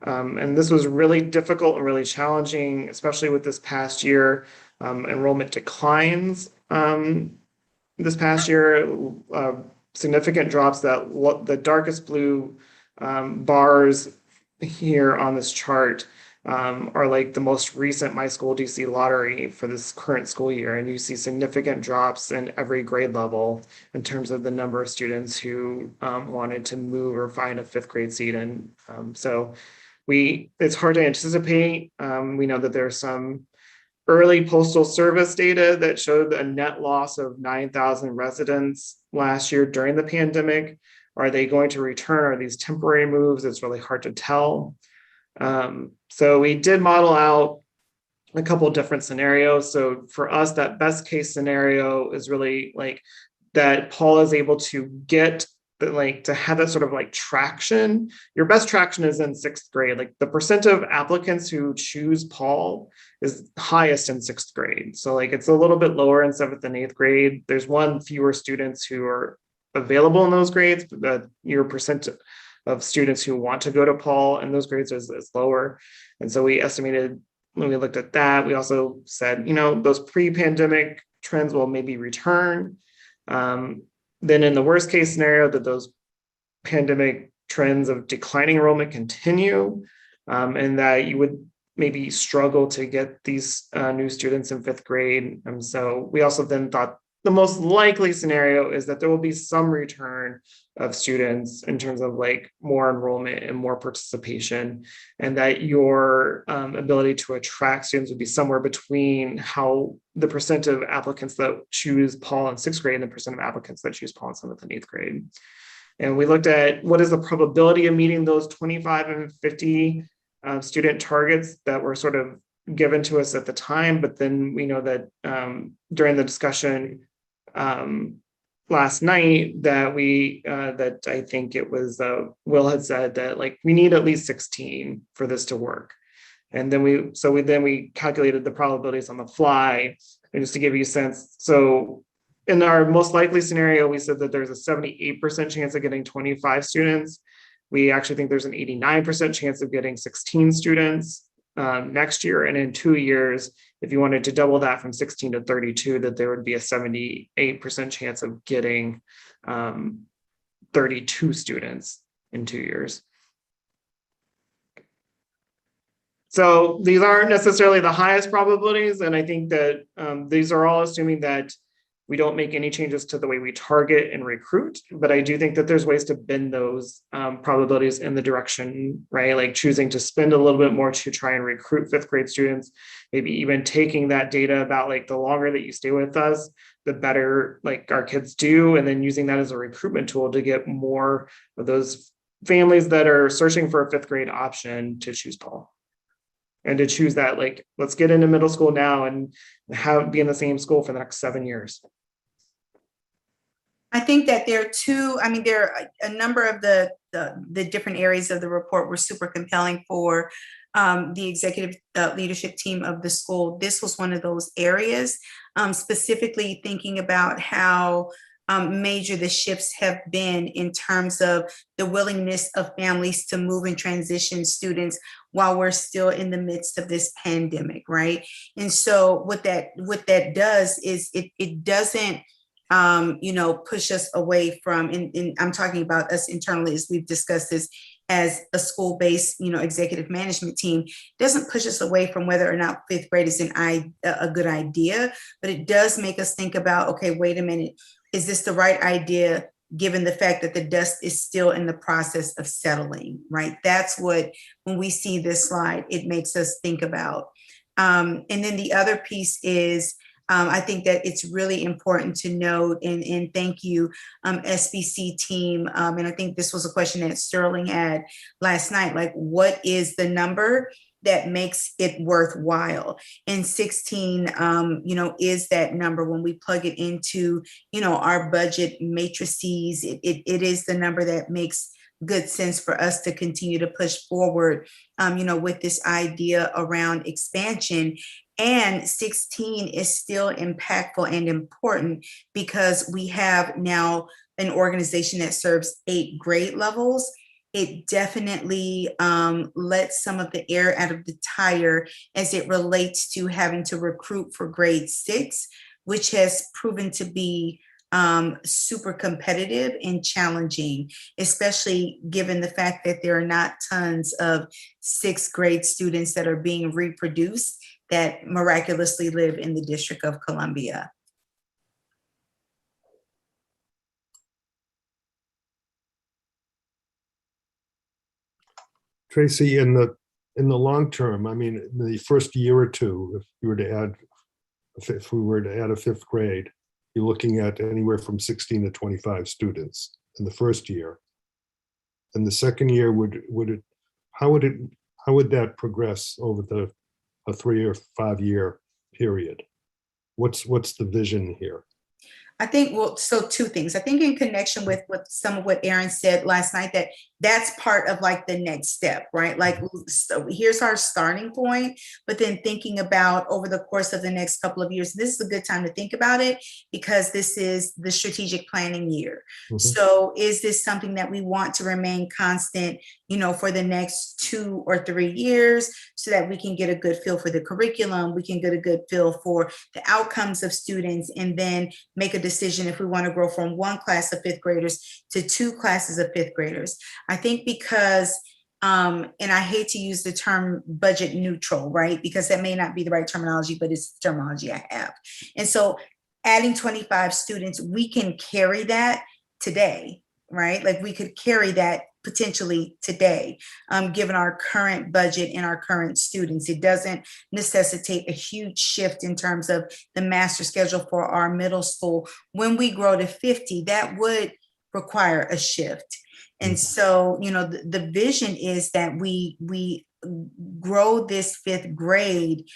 And this was really difficult and really challenging, especially with this past year enrollment declines. This past year, significant drops that the darkest blue bars here on this chart are like the most recent My School DC lottery for this current school year. And you see significant drops in every grade level in terms of the number of students who wanted to move or find a fifth grade seat. And so it's hard to anticipate. We know that there's some early postal service data that showed a net loss of 9,000 residents last year during the pandemic. Are they going to return? Are these temporary moves? It's really hard to tell. So we did model out a couple different scenarios. So for us, that best case scenario is really like that Paul is able to get to have that sort of like traction. Your best traction is in 6th grade. Like the percent of applicants who choose Paul is highest in 6th grade. So like it's a little bit lower in 7th and 8th grade. There's one fewer students who are available in those grades, but your percent of students who want to go to Paul in those grades is lower. And so we estimated when we looked at that, we also said, those pre-pandemic trends will maybe return. Then in the worst case scenario, that those pandemic trends of declining enrollment continue, and that you would maybe struggle to get these new students in 5th grade. And so we also then thought the most likely scenario is that there will be some return of students in terms of like more enrollment and more participation, and that your ability to attract students would be somewhere between how the percent of applicants that choose Paul in 6th grade and the percent of applicants that choose Paul in 7th and 8th grade. And we looked at what is the probability of meeting those 25 and 50 student targets that were sort of given to us at the time. But then we know that during the discussion last night that I think it was Will had said that like we need at least 16 for this to work. And then we calculated the probabilities on the fly. And just to give you a sense, so in our most likely scenario, we said that there's a 78% chance of getting 25 students. We actually think there's an 89% chance of getting 16 students next year. And in 2 years, if you wanted to double that from 16 to 32, that there would be a 78% chance of getting 32 students in 2 years. So these aren't necessarily the highest probabilities. And I think that these are all assuming that we don't make any changes to the way we target and recruit, but I do think that there's ways to bend those probabilities in the direction, right? Like choosing to spend a little bit more to try and recruit 5th grade students, maybe even taking that data about like the longer that you stay with us, the better like our kids do, and then using that as a recruitment tool to get more of those families that are searching for a 5th grade option to choose Paul. And to choose that, like, let's get into middle school now and be in the same school for the next 7 years. I think that there are a number of the different areas of the report were super compelling for the executive leadership team of the school. This was one of those areas, specifically thinking about how major the shifts have been in terms of the willingness of families to move and transition students while we're still in the midst of this pandemic, right? And so what that does is it doesn't push us away from, and I'm talking about us internally as we've discussed this as a school-based, executive management team, doesn't push us away from whether or not 5th grade is a good idea, but it does make us think about, okay, wait a minute, is this the right idea given the fact that the dust is still in the process of settling, right? That's what, when we see this slide, it makes us think about. And then the other piece is, I think that it's really important to note, and thank you, SBC team. And I think this was a question that Sterling had last night, like what is the number that makes it worthwhile? And 16, is that number when we plug it into, our budget matrices, it is the number that makes good sense for us to continue to push forward, with this idea around expansion. And 16 is still impactful and important because we have now an organization that serves 8 grade levels. It definitely lets some of the air out of the tire as it relates to having to recruit for grade 6, which has proven to be super competitive and challenging, especially given the fact that there are not tons of 6th grade students that are being reproduced that miraculously live in the District of Columbia. Tracy, in the long term, I mean, in the first year or two, if we were to add a 5th grade, you're looking at anywhere from 16 to 25 students in the first year. And the second year, how would that progress over a 3 or 5 year period? What's the vision here? I think, well, so 2 things. I think in connection with some of what Aaron said last night, that's part of like the next step, right? Like, so here's our starting point, but then thinking about over the course of the next couple of years, this is a good time to think about it because this is the strategic planning year. Mm-hmm. So is this something that we want to remain constant, for the next 2 or 3 years so that we can get a good feel for the curriculum, we can get a good feel for the outcomes of students, and then make a decision if we want to grow from 1 class of 5th graders to 2 classes of 5th graders. I think because, and I hate to use the term budget neutral, right? Because that may not be the right terminology, but it's the terminology I have. And so adding 25 students, we can carry that today, right? Like we could carry that potentially today, given our current budget and our current students. It doesn't necessitate a huge shift in terms of the master schedule for our middle school. When we grow to 50, that would require a shift. And so, the vision is that we grow this 5th grade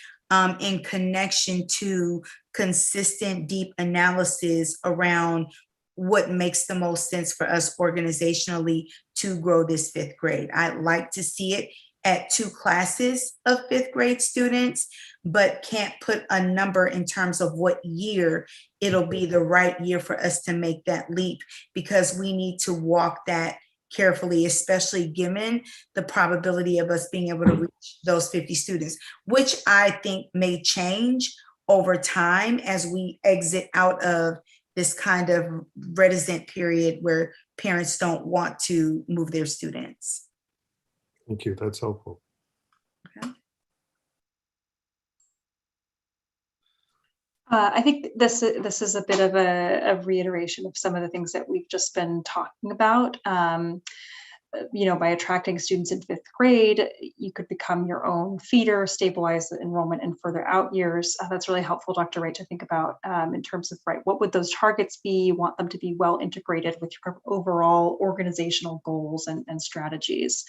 in connection to consistent, deep analysis around what makes the most sense for us organizationally to grow this 5th grade. I'd like to see it at 2 classes of 5th grade students, but can't put a number in terms of what year it'll be the right year for us to make that leap, because we need to walk that carefully, especially given the probability of us being able to reach those 50 students, which I think may change over time as we exit out of this kind of reticent period where parents don't want to move their students. Thank you. That's helpful. Okay. I think this is a bit of a reiteration of some of the things that we've just been talking about. By attracting students in 5th grade, you could become your own feeder, stabilize the enrollment in further out years. That's really helpful, Dr. Wright, to think about in terms of, what would those targets be? You want them to be well integrated with your overall organizational goals and strategies.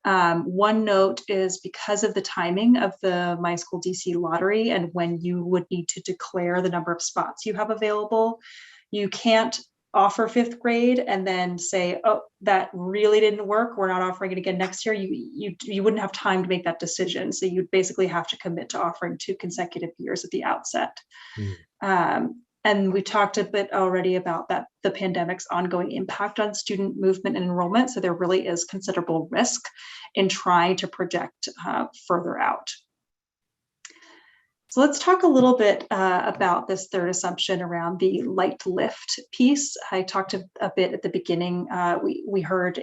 One note is because of the timing of the My School DC lottery and when you would need to declare the number of spots you have available, you can't offer 5th grade and then say, oh, that really didn't work, we're not offering it again next year. You wouldn't have time to make that decision. So you'd basically have to commit to offering 2 consecutive years at the outset. And we talked a bit already about that, the pandemic's ongoing impact on student movement and enrollment. So there really is considerable risk in trying to project further out. So let's talk a little bit about this 3rd assumption around the light lift piece. I talked a bit at the beginning. We heard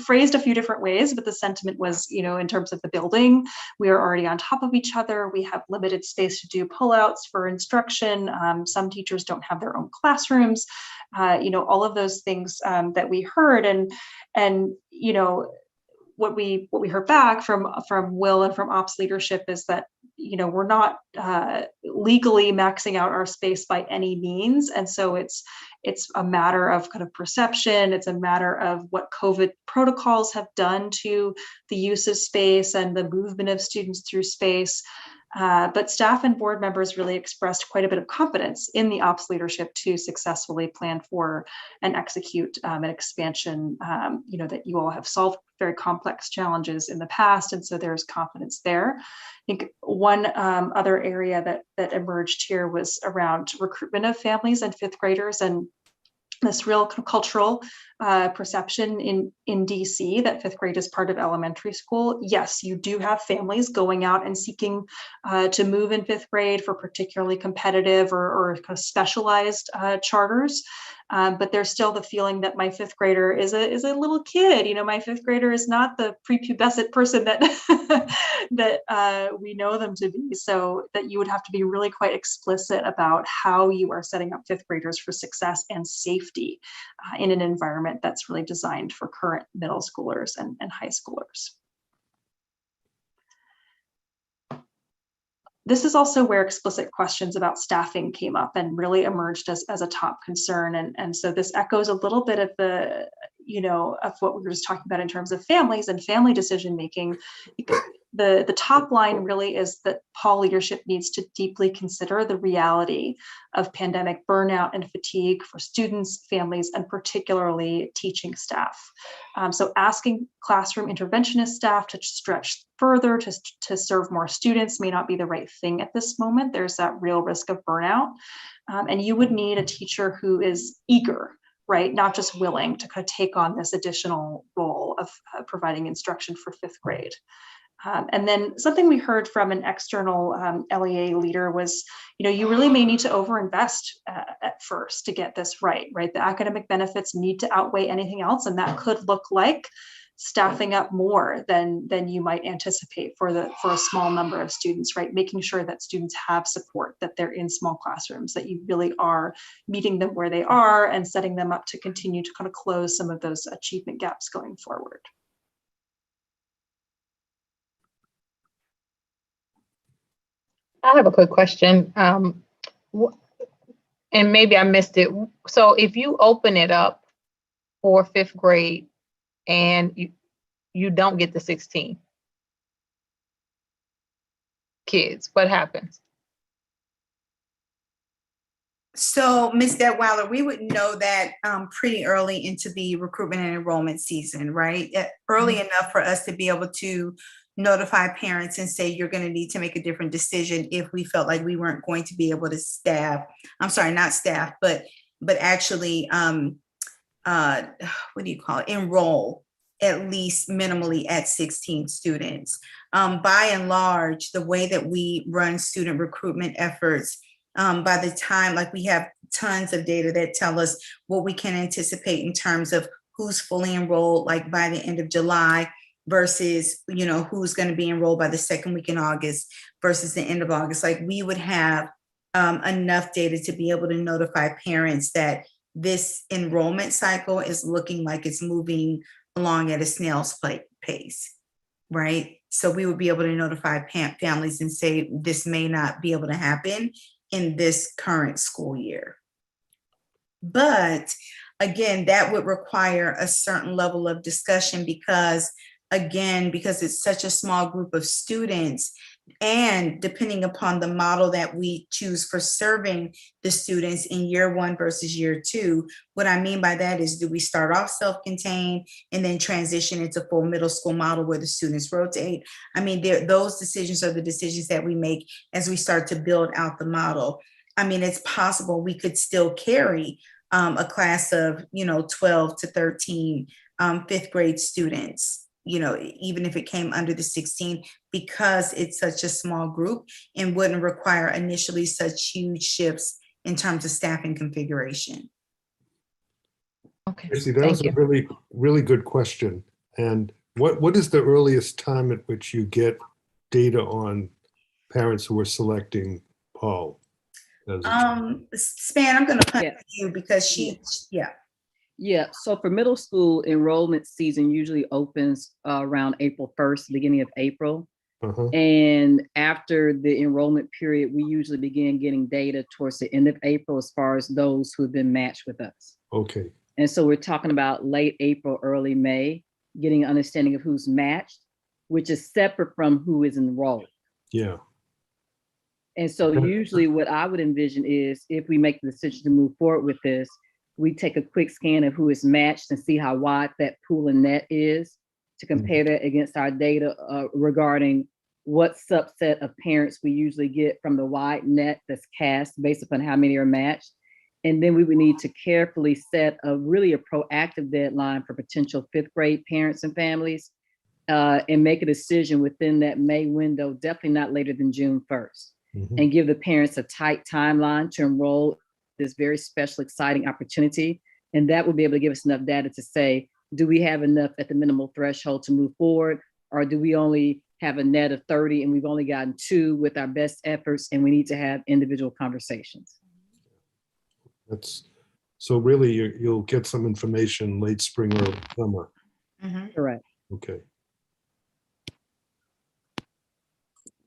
phrased a few different ways, but the sentiment was, in terms of the building, we are already on top of each other. We have limited space to do pullouts for instruction. Some teachers don't have their own classrooms. All of those things that we heard, and what we heard back from Will and from ops leadership is that, we're not legally maxing out our space by any means. And so it's a matter of kind of perception. It's a matter of what COVID protocols have done to the use of space and the movement of students through space. But staff and board members really expressed quite a bit of confidence in the ops leadership to successfully plan for and execute an expansion, that you all have solved very complex challenges in the past. And so there's confidence there. I think one other area that emerged here was around recruitment of families and fifth graders, and this real cultural perception in DC that fifth grade is part of elementary school. Yes, you do have families going out and seeking to move in fifth grade for particularly competitive or kind of specialized charters. But there's still the feeling that my fifth grader is a little kid. My fifth grader is not the prepubescent person that that we know them to be. So that you would have to be really quite explicit about how you are setting up fifth graders for success and safety in an environment that's really designed for current middle schoolers and high schoolers. This is also where explicit questions about staffing came up and really emerged as a top concern. And so this echoes a little bit of the, of what we were just talking about in terms of families and family decision-making. The top line really is that Paul leadership needs to deeply consider the reality of pandemic burnout and fatigue for students, families, and particularly teaching staff. So asking classroom interventionist staff to stretch further to serve more students may not be the right thing at this moment. There's that real risk of burnout. And you would need a teacher who is eager, right? Not just willing to kind of take on this additional role of providing instruction for fifth grade. And then something we heard from an external LEA leader was, you really may need to overinvest at first to get this right? The academic benefits need to outweigh anything else. And that could look like staffing up more than you might anticipate for a small number of students, right? Making sure that students have support, that they're in small classrooms, that you really are meeting them where they are and setting them up to continue to kind of close some of those achievement gaps going forward. I have a quick question. And maybe I missed it. So if you open it up for fifth grade and you don't get the 16 kids, what happens? So, Ms. Detweiler, we would know that pretty early into the recruitment and enrollment season, right? Early enough for us to be able to notify parents and say, you're going to need to make a different decision if we felt like we weren't going to be able to actually, enroll at least minimally at 16 students. By and large, the way that we run student recruitment efforts, by the time, we have tons of data that tell us what we can anticipate in terms of who's fully enrolled, by the end of July, versus, who's going to be enrolled by the second week in August versus the end of August. We would have enough data to be able to notify parents that this enrollment cycle is looking like it's moving along at a snail's pace, right? So we would be able to notify families and say, this may not be able to happen in this current school year. But again, that would require a certain level of discussion because it's such a small group of students, and depending upon the model that we choose for serving the students in year one versus year two, what I mean by that is, do we start off self-contained and then transition into full middle school model where the students rotate? Those decisions are the decisions that we make as we start to build out the model. It's possible we could still carry a class of, 12 to 13 fifth grade students, even if it came under the 16, because it's such a small group and wouldn't require initially such huge shifts in terms of staffing configuration. Okay. Tracy, that was a really, really good question. And what is the earliest time at which you get data on parents who are selecting Paul? Span, I'm going to put you because Yeah, so for middle school, enrollment season usually opens around April 1st, beginning of April. Uh-huh. And after the enrollment period, we usually begin getting data towards the end of April as far as those who have been matched with us. Okay. And so we're talking about late April, early May, getting an understanding of who's matched, which is separate from who is enrolled. Yeah. And so usually what I would envision is if we make the decision to move forward with this, we take a quick scan of who is matched and see how wide that pool and net is to compare that against our data regarding what subset of parents we usually get from the wide net that's cast based upon how many are matched. And then we would need to carefully set a proactive deadline for potential 5th grade parents and families and make a decision within that May window, definitely not later than June 1st. And give the parents a tight timeline to enroll this very special, exciting opportunity. And that will be able to give us enough data to say, do we have enough at the minimal threshold to move forward? Or do we only have a net of 30 and we've only gotten 2 with our best efforts and we need to have individual conversations? So really you'll get some information late spring or summer. Correct. Okay.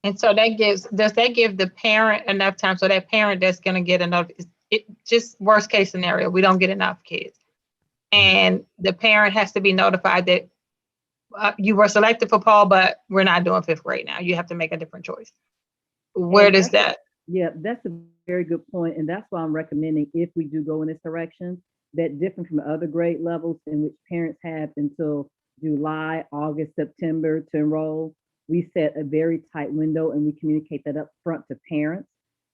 And so does that give the parent enough time? So that parent that's going to get enough, just worst case scenario, we don't get enough kids. And the parent has to be notified that you were selected for Paul, but we're not doing 5th grade now. You have to make a different choice. Where does that? Yeah, that's a very good point. And that's why I'm recommending if we do go in this direction, that different from other grade levels in which parents have until July, August, September to enroll, we set a very tight window and we communicate that up front to parents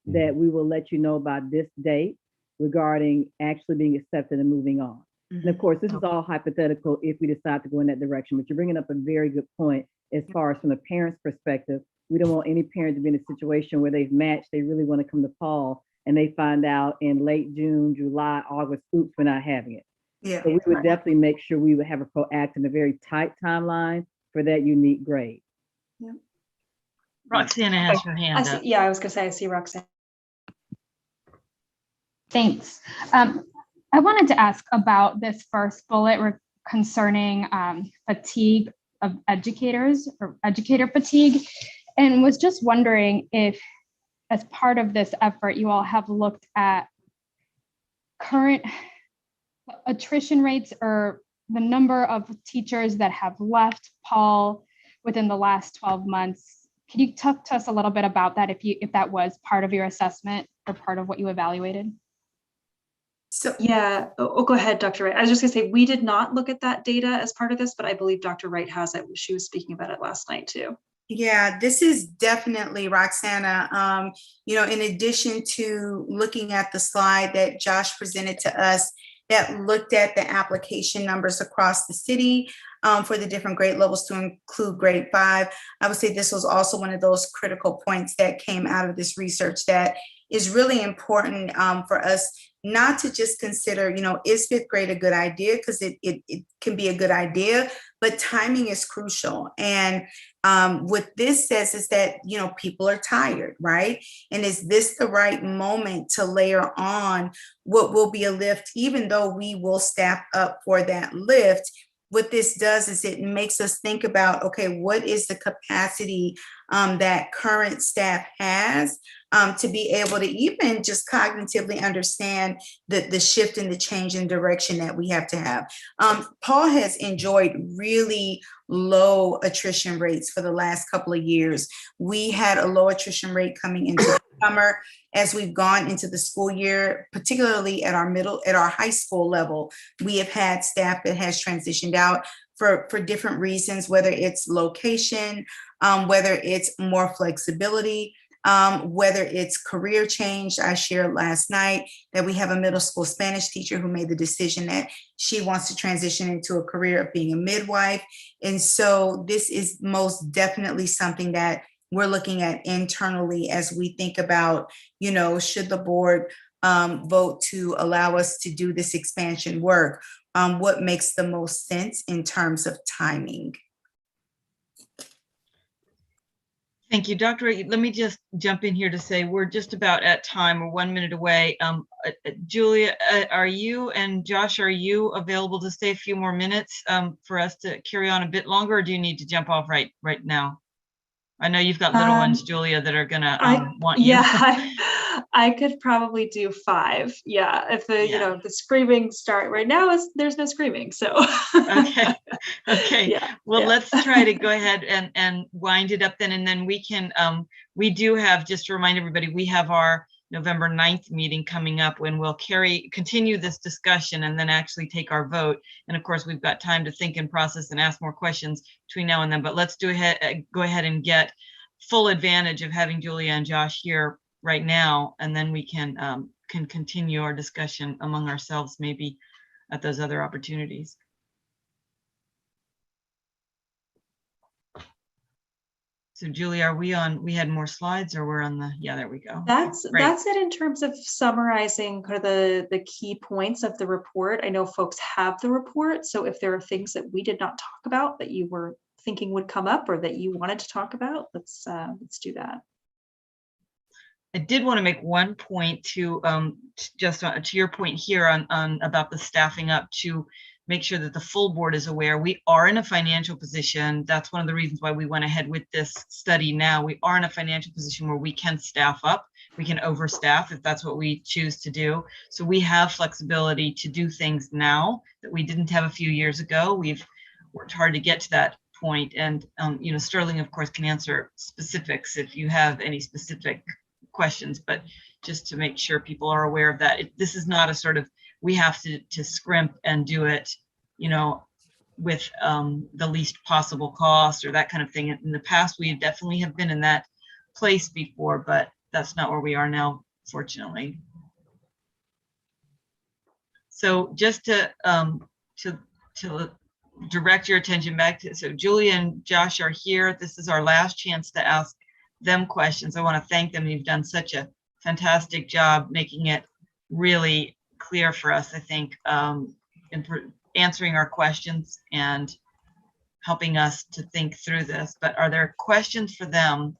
that we will let you know by this date regarding actually being accepted and moving on. And of course, this is all hypothetical if we decide to go in that direction, but you're bringing up a very good point as far as from the parent's perspective. We don't want any parent to be in a situation where they've matched, they really want to come to Paul and they find out in late June, July, August, oops, we're not having it. Yeah. So we would definitely make sure we would have a proactive, a very tight timeline for that unique grade. Yeah. Roxana has her hand up. Yeah, I was gonna say, I see Roxanne. Thanks. I wanted to ask about this first bullet concerning fatigue of educators or educator fatigue, and was just wondering if, as part of this effort, you all have looked at current attrition rates or the number of teachers that have left Paul within the last 12 months. Can you talk to us a little bit about that if that was part of your assessment or part of what you evaluated? So Yeah, go ahead, Dr. Wright. I was just gonna say, we did not look at that data as part of this, but I believe Dr. Wright has it. She was speaking about it last night too. yeah, this is definitely, Roxana, in addition to looking at the slide that Josh presented to us that looked at the application numbers across the city for the different grade levels to include grade 5, I would say this was also one of those critical points that came out of this research that is really important for us not to just consider, is 5th grade a good idea? Because it can be a good idea, but timing is crucial. And what this says is that, people are tired, right? And is this the right moment to layer on what will be a lift, even though we will staff up for that lift? What this does is it makes us think about, okay, what is the capacity that current staff has to be able to even just cognitively understand the shift and the change in direction that we have to have. Paul has enjoyed really low attrition rates for the last couple of years. We had a low attrition rate coming into the summer. As we've gone into the school year, particularly at our high school level, we have had staff that has transitioned out for different reasons, whether it's location, whether it's more flexibility, whether it's career change. I shared last night that we have a middle school Spanish teacher who made the decision that she wants to transition into a career of being a midwife. And so this is most definitely something that we're looking at internally as we think about, should the board vote to allow us to do this expansion work, what makes the most sense in terms of timing? Thank you, Dr. Let me just jump in here to say we're just about at time. We're 1 minute away. Julia, are you and Josh, are you available to stay a few more minutes for us to carry on a bit longer, or do you need to jump off right now? I know you've got little ones, Julia, that are gonna want you. Yeah, I could probably do 5. Yeah, if the you know the screaming start right now there's no screaming, so. Okay. Yeah, Well, yeah. let's try to go ahead and wind it up then, and then we can. We do have, just to remind everybody, we have our November 9th meeting coming up when we'll continue this discussion and then actually take our vote. And of course, we've got time to think and process and ask more questions between now and then. But let's go ahead and get full advantage of having Julia and Josh here right now, and then we can continue our discussion among ourselves, maybe at those other opportunities. So Julie, are we on, we had more slides, or we're on the, yeah, there we go. That's Great. it in terms of summarizing kind of the key points of the report. I know folks have the report, so if there are things that we did not talk about that you were thinking would come up or that you wanted to talk about, let's do that. I did want to make one point to just to your point here on about the staffing up, to make sure that the full board is aware. We are in a financial position. That's one of the reasons why we went ahead with this study now. We are in a financial position where we can staff up. We can overstaff if that's what we choose to do. So we have flexibility to do things now that we didn't have a few years ago. We've worked hard to get to that point. And, you know, Sterling, of course, can answer specifics if you have any specific questions, but just to make sure people are aware of that. This is not a sort of, we have to scrimp and do it, you know, with the least possible cost or that kind of thing. In the past, we definitely have been in that place before, but that's not where we are now, fortunately. So just to direct your attention back to, so Julia and Josh are here. This is our last chance to ask them questions. I want to thank them. You've done such a fantastic job making it really clear for us, I think, in answering our questions and helping us to think through this. But are there questions for them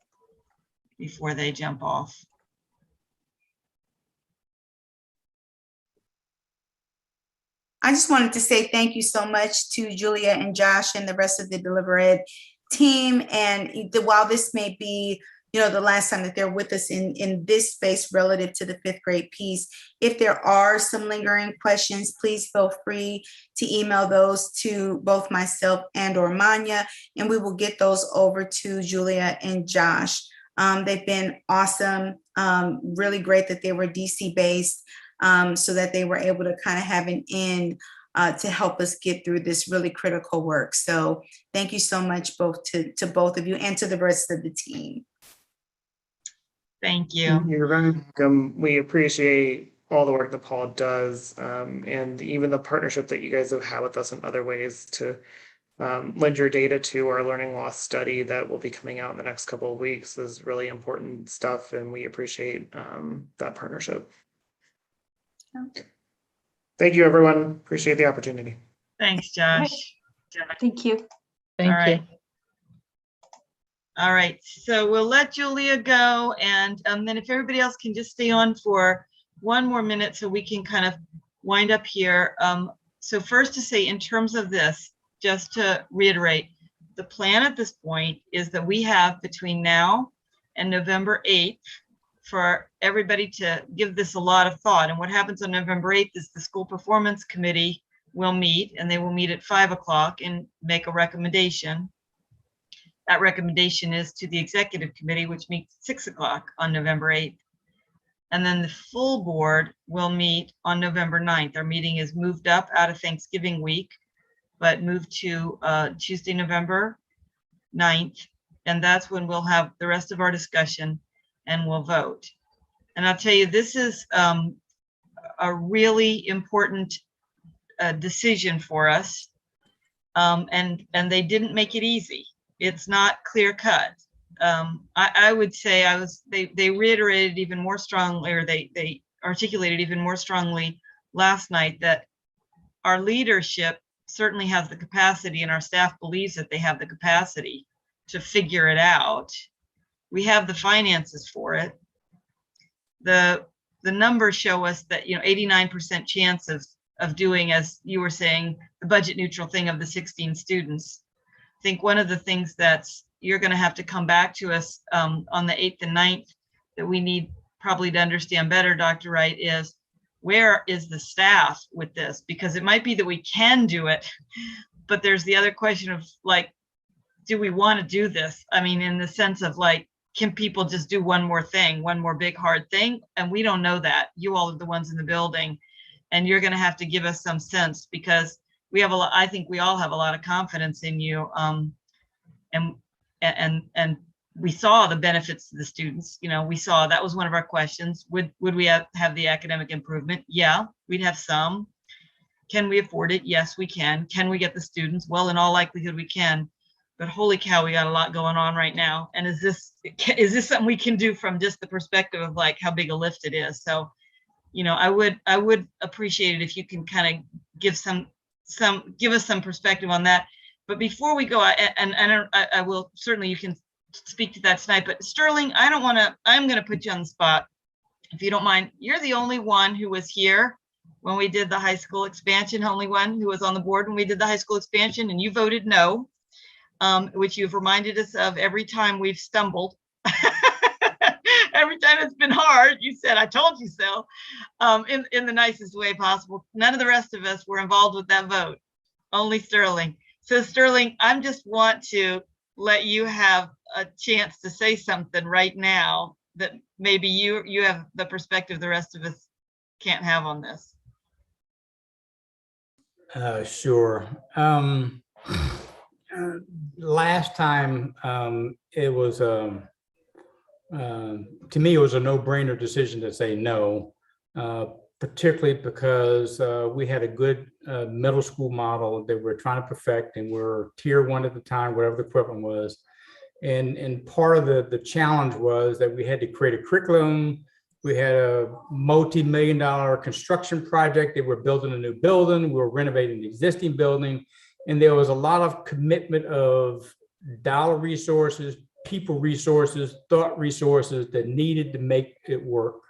before they jump off? I just wanted to say thank you so much to Julia and Josh and the rest of the Deliberate team. And while this may be, you know, the last time that they're with us in this space relative to the 5th grade piece, if there are some lingering questions, please feel free to email those to both myself and or Manya, and we will get those over to Julia and Josh. They've been awesome, really great that they were DC based, so that they were able to kind of have an in to help us get through this really critical work. So thank you so much both to both of you and to the rest of the team. Thank you. You're very welcome. We appreciate all the work that Paul does, and even the partnership that you guys have had with us in other ways to lend your data to our learning loss study that will be coming out in the next couple of weeks is really important stuff, and we appreciate that partnership. Thank you, everyone. Appreciate the opportunity. Thanks, Josh. Thank you. Thank you. All right, so we'll let Julia go, and then if everybody else can just stay on for one more minute so we can kind of wind up here. So first to say, in terms of this, just to reiterate, the plan at this point is that we have between now and November 8th for everybody to give this a lot of thought. And what happens on November 8th is the school performance committee will meet, and they will meet at 5 o'clock and make a recommendation. That recommendation is to the executive committee, which meets at 6 o'clock on November 8th. And then the full board will meet on November 9th. Our meeting is moved up out of Thanksgiving week, but moved to Tuesday, November 9th. And that's when we'll have the rest of our discussion and we'll vote. And I'll tell you, this is a really important decision for us. And they didn't make it easy. It's not clear cut. I would say they reiterated even more strongly, or they articulated even more strongly last night that our leadership certainly has the capacity, and our staff believes that they have the capacity to figure it out. We have the finances for it. The numbers show us that, 89% chance of doing, as you were saying, the budget neutral thing of the 16 students. I think one of the things that's you're going to have to come back to us on the 8th and 9th that we need probably to understand better, Dr. Wright, is where is the staff with this? Because it might be that we can do it, but there's the other question of like, do we want to do this? I mean, in the sense of like, can people just do one more thing, one more big hard thing? And we don't know that. You all are the ones in the building, and you're going to have to give us some sense, because we have a lot, I think we all have a lot of confidence in you. And we saw the benefits to the students. We saw that was one of our questions. Would we have the academic improvement? Yeah, we'd have some. Can we afford it? Yes, we can. Can we get the students? Well, in all likelihood, we can. But holy cow, we got a lot going on right now. And is this something we can do from just the perspective of like how big a lift it is? So, I would appreciate it if you can kind of give us some perspective on that. But before we go, I will certainly, you can speak to that tonight. But Sterling, I'm going to put you on the spot, if you don't mind. You're the only one who was here when we did the high school expansion, only one who was on the board when we did the high school expansion, and you voted no. Which you've reminded us of every time we've stumbled. Every time it's been hard, you said, I told you so, in the nicest way possible. None of the rest of us were involved with that vote, only Sterling. So Sterling, I just want to let you have a chance to say something right now that maybe you have the perspective the rest of us can't have on this. Sure. Last time, it was, to me, it was a no-brainer decision to say no, particularly because we had a good middle school model that we're trying to perfect, and we're tier 1 at the time, whatever the equivalent was. And part of the challenge was that we had to create a curriculum. We had a multi-million-dollar construction project. They were building a new building. We were renovating the existing building. And there was a lot of commitment of dollar resources, people resources, thought resources that needed to make it work.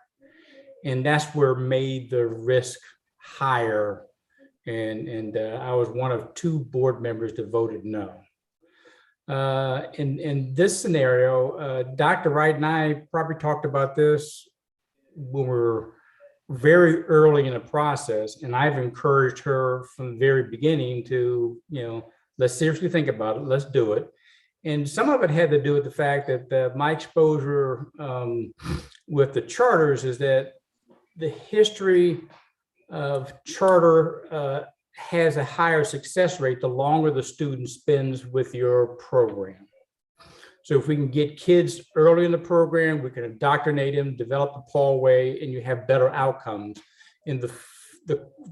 And that's where made the risk higher. And I was one of 2 board members that voted no. In this scenario, Dr. Wright and I probably talked about this when we were very early in the process, and I've encouraged her from the very beginning to, let's seriously think about it, let's do it. And some of it had to do with the fact that my exposure with the charters is that the history of charter has a higher success rate the longer the student spends with your program. So if we can get kids early in the program, we can indoctrinate them, develop the Paul way, and you have better outcomes. And the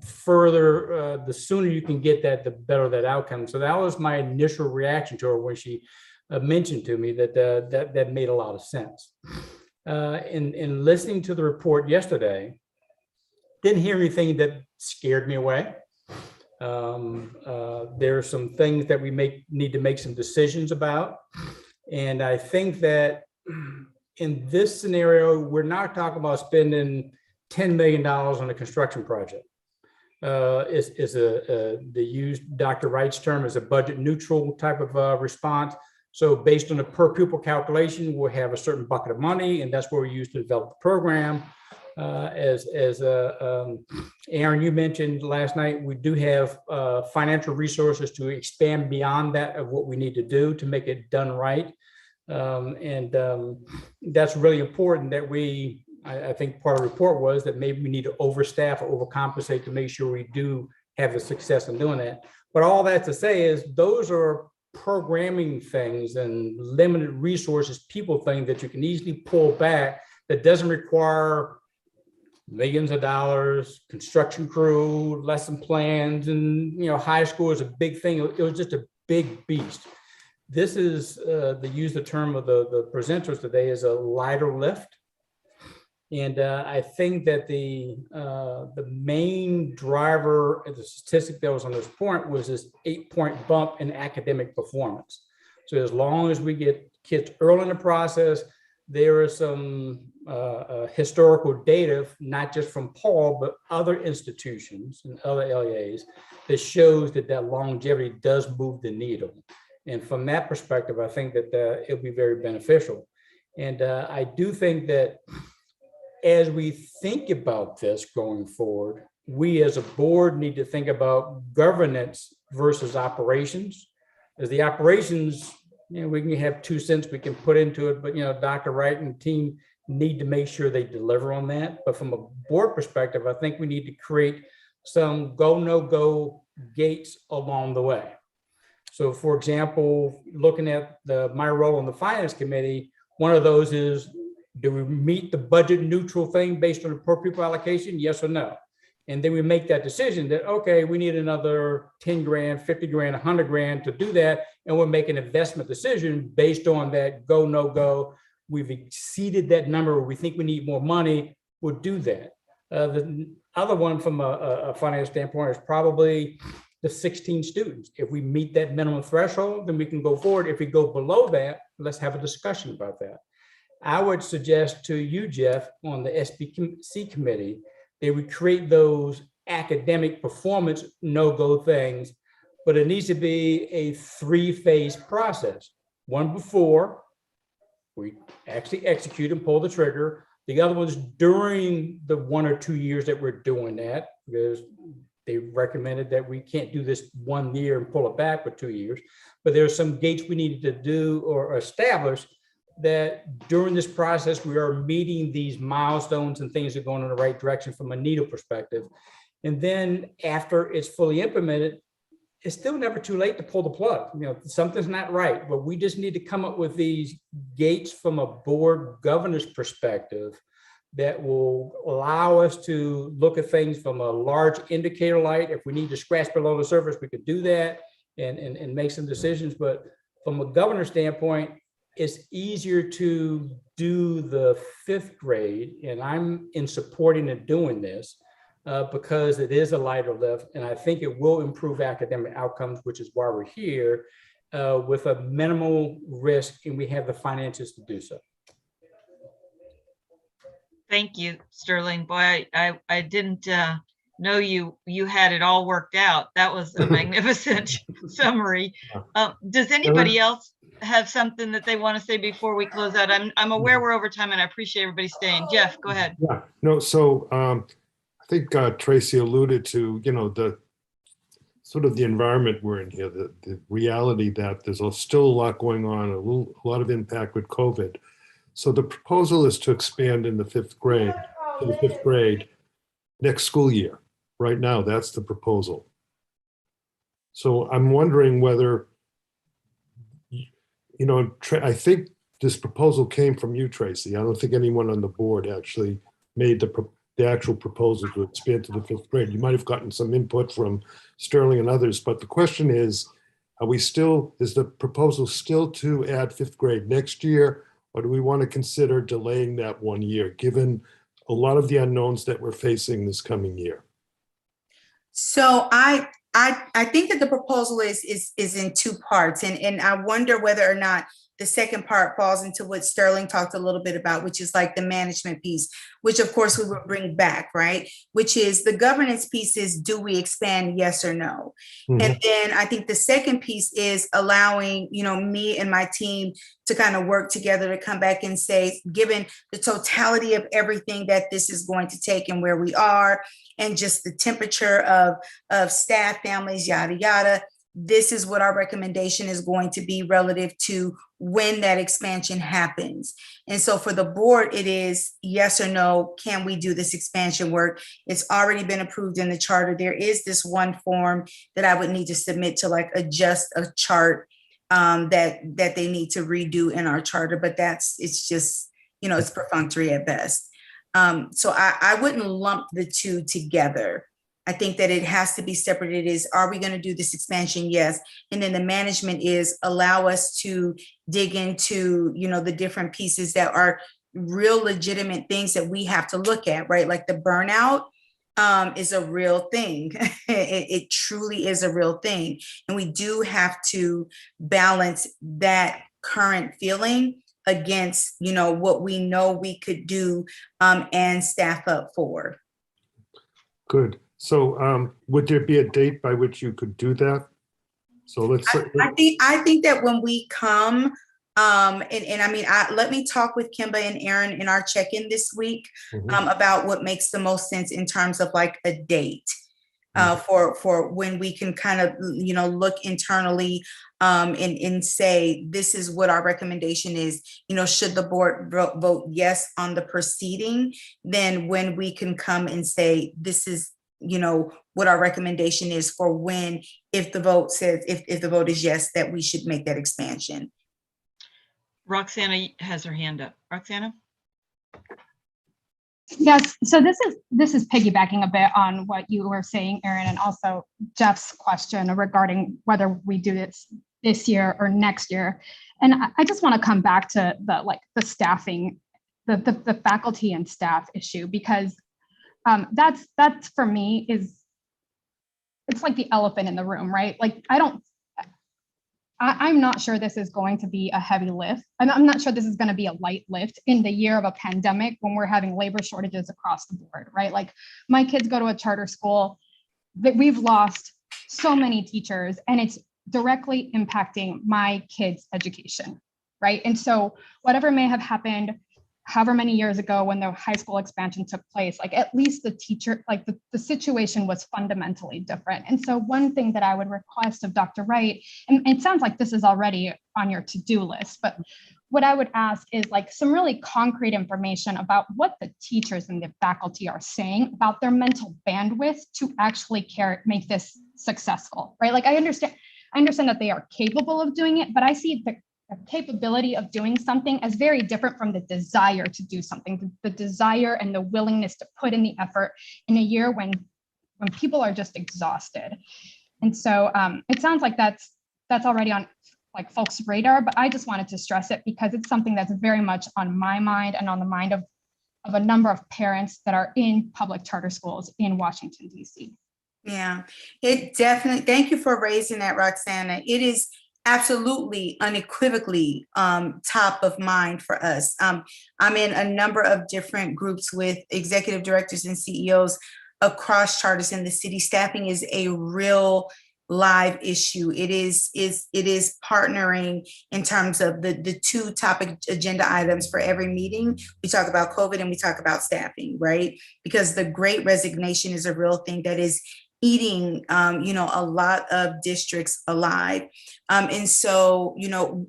further, the sooner you can get that, the better that outcome. So that was my initial reaction to her when she mentioned to me that made a lot of sense. In listening to the report yesterday, didn't hear anything that scared me away. There are some things that we need to make some decisions about. And I think that in this scenario, we're not talking about spending $10 million on a construction project. To use Dr. Wright's term, is a budget neutral type of response. So based on a per pupil calculation, we'll have a certain bucket of money, and that's what we use to develop the program. As Aaron, you mentioned last night, we do have financial resources to expand beyond that of what we need to do to make it done right. That's really important that I think part of the report was that maybe we need to overstaff or overcompensate to make sure we do have the success in doing that. But all that to say is those are programming things and limited resources, people things that you can easily pull back that doesn't require millions of dollars, construction crew, lesson plans, and high school is a big thing. It was just a big beast. This is, to use the term of the presenters today, is a lighter lift. And I think that the main driver of the statistic that was on this point was this 8-point bump in academic performance. So as long as we get kids early in the process, there is some historical data, not just from Paul, but other institutions and other LEAs that shows that that longevity does move the needle. And from that perspective, I think that it'll be very beneficial. And I do think that as we think about this going forward, we as a board need to think about governance versus operations. As the operations, we can have 2 cents we can put into it, but Dr. Wright and team need to make sure they deliver on that. But from a board perspective, I think we need to create some go, no go gates along the way. So for example, looking at my role on the finance committee, one of those is, do we meet the budget neutral thing based on the per pupil allocation? Yes or no? And then we make that decision that, okay, we need another 10 grand, 50 grand, 100 grand to do that. And we'll make an investment decision based on that go, no go. We've exceeded that number, or we think we need more money, we'll do that. The other one from a finance standpoint is probably the 16 students. If we meet that minimum threshold, then we can go forward. If we go below that, let's have a discussion about that. I would suggest to you, Jeff, on the SBC committee, they would create those academic performance no-go things, but it needs to be a 3-phase process. One before we actually execute and pull the trigger. The other one's during the 1 or 2 years that we're doing that, because they recommended that we can't do this 1 year and pull it back for 2 years. But there are some gates we needed to do or establish that during this process, we are meeting these milestones and things are going in the right direction from a needle perspective. And then after it's fully implemented, it's still never too late to pull the plug. Something's not right, but we just need to come up with these gates from a board governance perspective that will allow us to look at things from a large indicator light. If we need to scratch below the surface, we could do that and make some decisions. But from a governor standpoint, it's easier to do the 5th grade, and I'm in supporting and doing this because it is a lighter lift, and I think it will improve academic outcomes, which is why we're here, with a minimal risk, and we have the finances to do so. Thank you, Sterling. Boy, I didn't know you had it all worked out. That was a magnificent summary. Does anybody else have something that they want to say before we close out? I'm aware we're over time, and I appreciate everybody staying. Jeff, go ahead. Yeah, no, so I think Tracy alluded to, the sort of the environment we're in here, the reality that there's still a lot going on, a lot of impact with COVID. So the proposal is to expand in the 5th grade, to the 5th grade next school year. Right now, that's the proposal. So I'm wondering whether, I think this proposal came from you, Tracy. I don't think anyone on the board actually made the actual proposal to expand to the 5th grade. You might have gotten some input from Sterling and others, but the question is the proposal still to add 5th grade next year, or do we want to consider delaying that 1 year, given a lot of the unknowns that we're facing this coming year? So I think that the proposal is in 2 parts, and I wonder whether or not the second part falls into what Sterling talked a little bit about, which is like the management piece, which of course we will bring back, right? Which is the governance piece is, do we expand, yes or no? Mm-hmm. And then I think the second piece is allowing, me and my team to kind of work together to come back and say, given the totality of everything that this is going to take and where we are, and just the temperature of staff, families, yada, yada, this is what our recommendation is going to be relative to when that expansion happens. And so for the board, it is yes or no, can we do this expansion work? It's already been approved in the charter. There is this one form that I would need to submit to adjust a chart that they need to redo in our charter, but it's just, it's perfunctory at best. So I wouldn't lump the 2 together. I think that it has to be separate. It is, are we going to do this expansion? Yes. And then the management is allow us to dig into, the different pieces that are real legitimate things that we have to look at, right? Like the burnout is a real thing. It truly is a real thing. And we do have to balance that current feeling against, what we know we could do and staff up for. Good. So would there be a date by which you could do that? So let's. I think that when we come, and I mean, let me talk with Kimba and Aaron in our check-in this week about what makes the most sense in terms of like a date for when we can kind of, look internally and say, this is what our recommendation is. Should the board vote yes on the proceeding, then when we can come and say, this is, what our recommendation is for when, if the vote says, if the vote is yes, that we should make that expansion. Roxana has her hand up. Roxana? Yes, so this is piggybacking a bit on what you were saying, Erin, and also Jeff's question regarding whether we do this year or next year. And I just want to come back to the staffing, the faculty and staff issue, because that's for me it's like the elephant in the room, right? Like I'm not sure this is going to be a heavy lift. I'm not sure this is going to be a light lift in the year of a pandemic when we're having labor shortages across the board, right? Like my kids go to a charter school that we've lost so many teachers, and it's directly impacting my kids' education, right? And so whatever may have happened however many years ago when the high school expansion took place, like at least the teacher, like the situation was fundamentally different. And so one thing that I would request of Dr. Wright, and it sounds like this is already on your to-do list, but what I would ask is like some really concrete information about what the teachers and the faculty are saying about their mental bandwidth to actually make this successful, right? Like I understand that they are capable of doing it, but I see the capability of doing something as very different from the desire to do something, the desire and the willingness to put in the effort in a year when people are just exhausted. And so it sounds like that's already on like folks' radar, but I just wanted to stress it because it's something that's very much on my mind and on the mind of a number of parents that are in public charter schools in Washington, D.C. Yeah, it definitely, thank you for raising that, Roxana. It is absolutely unequivocally top of mind for us. I'm in a number of different groups with executive directors and CEOs across charters in the city. Staffing is a real live issue. It is partnering in terms of the two topic agenda items for every meeting. We talk about COVID and we talk about staffing, right? Because the Great Resignation is a real thing that is eating, a lot of districts alive. And so,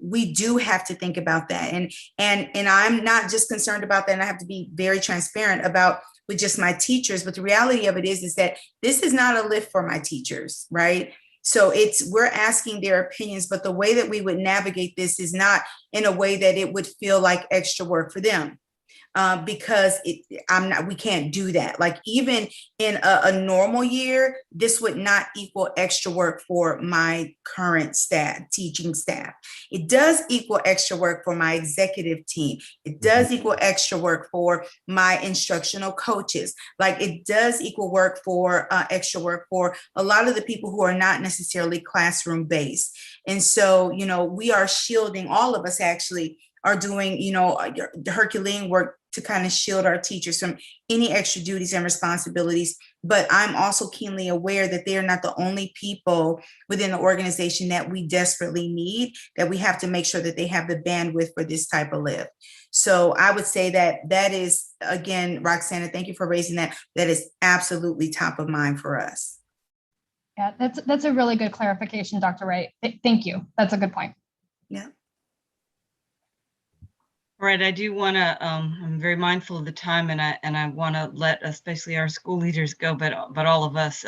we do have to think about that. And I'm not just concerned about that. And I have to be very transparent about with just my teachers, but the reality of it is that this is not a lift for my teachers, right? So we're asking their opinions, but the way that we would navigate this is not in a way that it would feel like extra work for them. Because we can't do that. Like even in a normal year, this would not equal extra work for my current teaching staff. It does equal extra work for my executive team. It does equal extra work for my instructional coaches. Like it does equal work for extra work for a lot of the people who are not necessarily classroom based. And so, we are shielding, all of us actually are doing, Herculean work to kind of shield our teachers from any extra duties and responsibilities. But I'm also keenly aware that they are not the only people within the organization that we desperately need, that we have to make sure that they have the bandwidth for this type of lift. So I would say that is, again, Roxana, thank you for raising that. That is absolutely top of mind for us. Yeah, that's a really good clarification, Dr. Wright. Thank you. That's a good point. Yeah. All right, I do want to, I'm very mindful of the time, and I want to let especially our school leaders go, but all of us,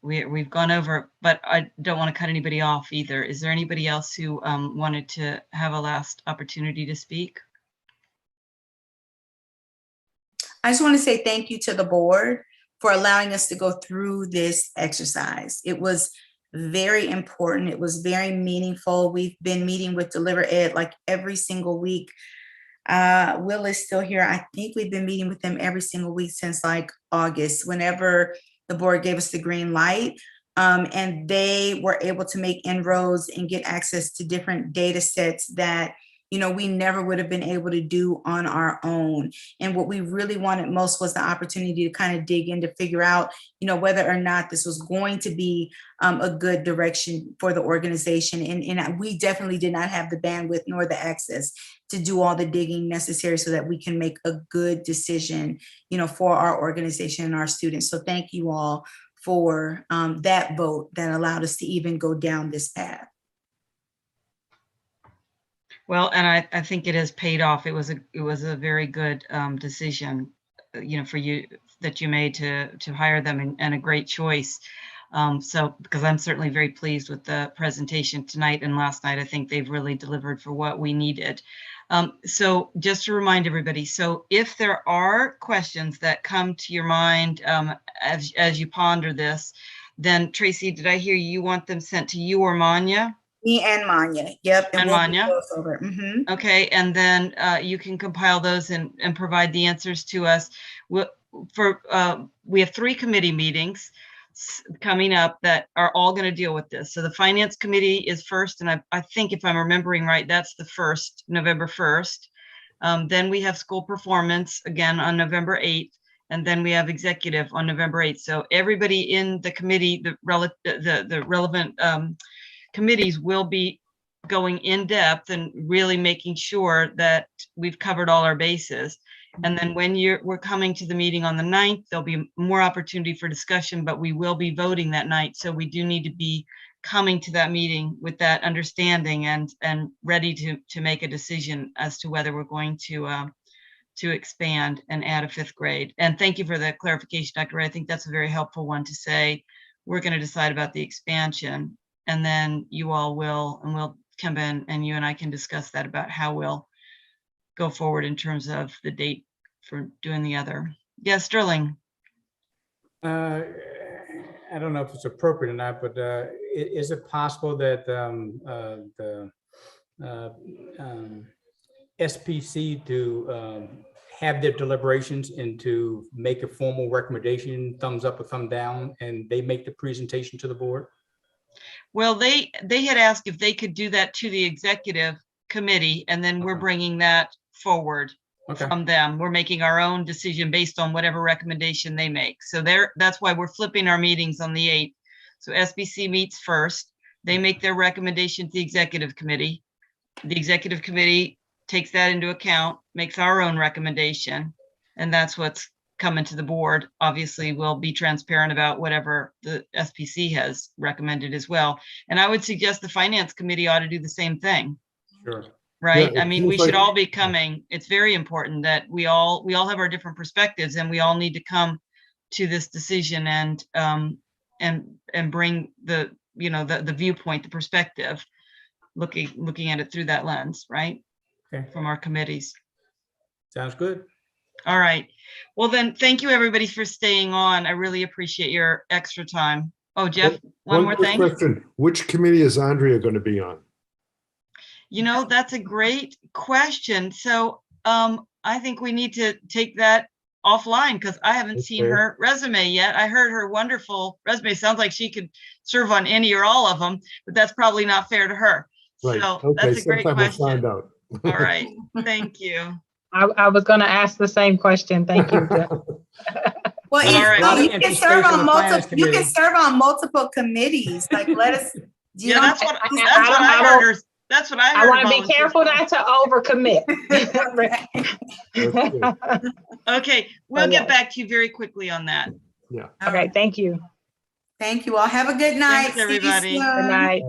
we've gone over, but I don't want to cut anybody off either. Is there anybody else who wanted to have a last opportunity to speak? I just want to say thank you to the board for allowing us to go through this exercise. It was very important. It was very meaningful. We've been meeting with Deliver Ed like every single week. Will is still here. I think we've been meeting with them every single week since like August, whenever the board gave us the green light. And they were able to make inroads and get access to different data sets that we never would have been able to do on our own. And what we really wanted most was the opportunity to kind of dig in to figure out, whether or not this was going to be a good direction for the organization. And we definitely did not have the bandwidth nor the access to do all the digging necessary so that we can make a good decision, for our organization and our students. So thank you all for that vote that allowed us to even go down this path. Well, and I think it has paid off. It was a very good decision, for you that you made to hire them, and a great choice. So, because I'm certainly very pleased with the presentation tonight and last night. I think they've really delivered for what we needed. So just to remind everybody, so if there are questions that come to your mind as you ponder this, then Tracy, did I hear you want them sent to you or Manya? Me and Manya. Yep. And we'll Manya. Over. Mm-hmm. Okay, and then you can compile those and provide the answers to us. We have 3 committee meetings coming up that are all going to deal with this. So the Finance Committee is first, and I think if I'm remembering right, that's the 1st, November 1st. Then we have School Performance again on November 8th, and then we have Executive on November 8th. So everybody in the committee, the relevant committees will be going in depth and really making sure that we've covered all our bases. And then when we're coming to the meeting on the 9th, there'll be more opportunity for discussion, but we will be voting that night. So we do need to be coming to that meeting with that understanding and ready to make a decision as to whether we're going to expand and add a 5th grade. And thank you for the clarification, Dr. Ray. I think that's a very helpful one to say. We're going to decide about the expansion, and then you all will, and we'll come in and you and I can discuss that about how we'll go forward in terms of the date for doing the other. Yes, Sterling. I don't know if it's appropriate or not, but is it possible that the SPC to have their deliberations and to make a formal recommendation, thumbs up or thumb down, and they make the presentation to the board? Well, they had asked if they could do that to the executive committee, and then we're bringing that forward from them. We're making our own decision based on whatever recommendation they make. So that's why we're flipping our meetings on the 8th. So SBC meets first. They make their recommendation to the executive committee. The executive committee takes that into account, makes our own recommendation, and that's what's coming to the board. Obviously, we'll be transparent about whatever the SPC has recommended as well. And I would suggest the Finance Committee ought to do the same thing. Sure. Right. Yeah, I mean, we should all be coming. It's very important that we all have our different perspectives, and we all need to come to this decision and bring the viewpoint, the perspective, looking at it through that lens, right? Okay. From our committees. Sounds good. All right. Well, then, thank you everybody for staying on. I really appreciate your extra time. Oh, Jeff, one more thing. Question. Which committee is Andrea going to be on? That's a great question. So I think we need to take that offline because I haven't seen her resume yet. I heard her wonderful resume. Sounds like she could serve on any or all of them, but that's probably not fair to her. Right. So Okay. that's a great Sometime question. we'll find out. All right. Thank you. I was going to ask the same question. Thank you, Jeff. Well, right. you can serve on multiple. You can serve on multiple committees. Like, let us. That's what I heard her. That's what I heard. I want to be careful not to overcommit. Okay, we'll get back to you very quickly on that. Yeah. Okay. Thank you. Thank you all. Have a good night. Thanks, everybody. Good night.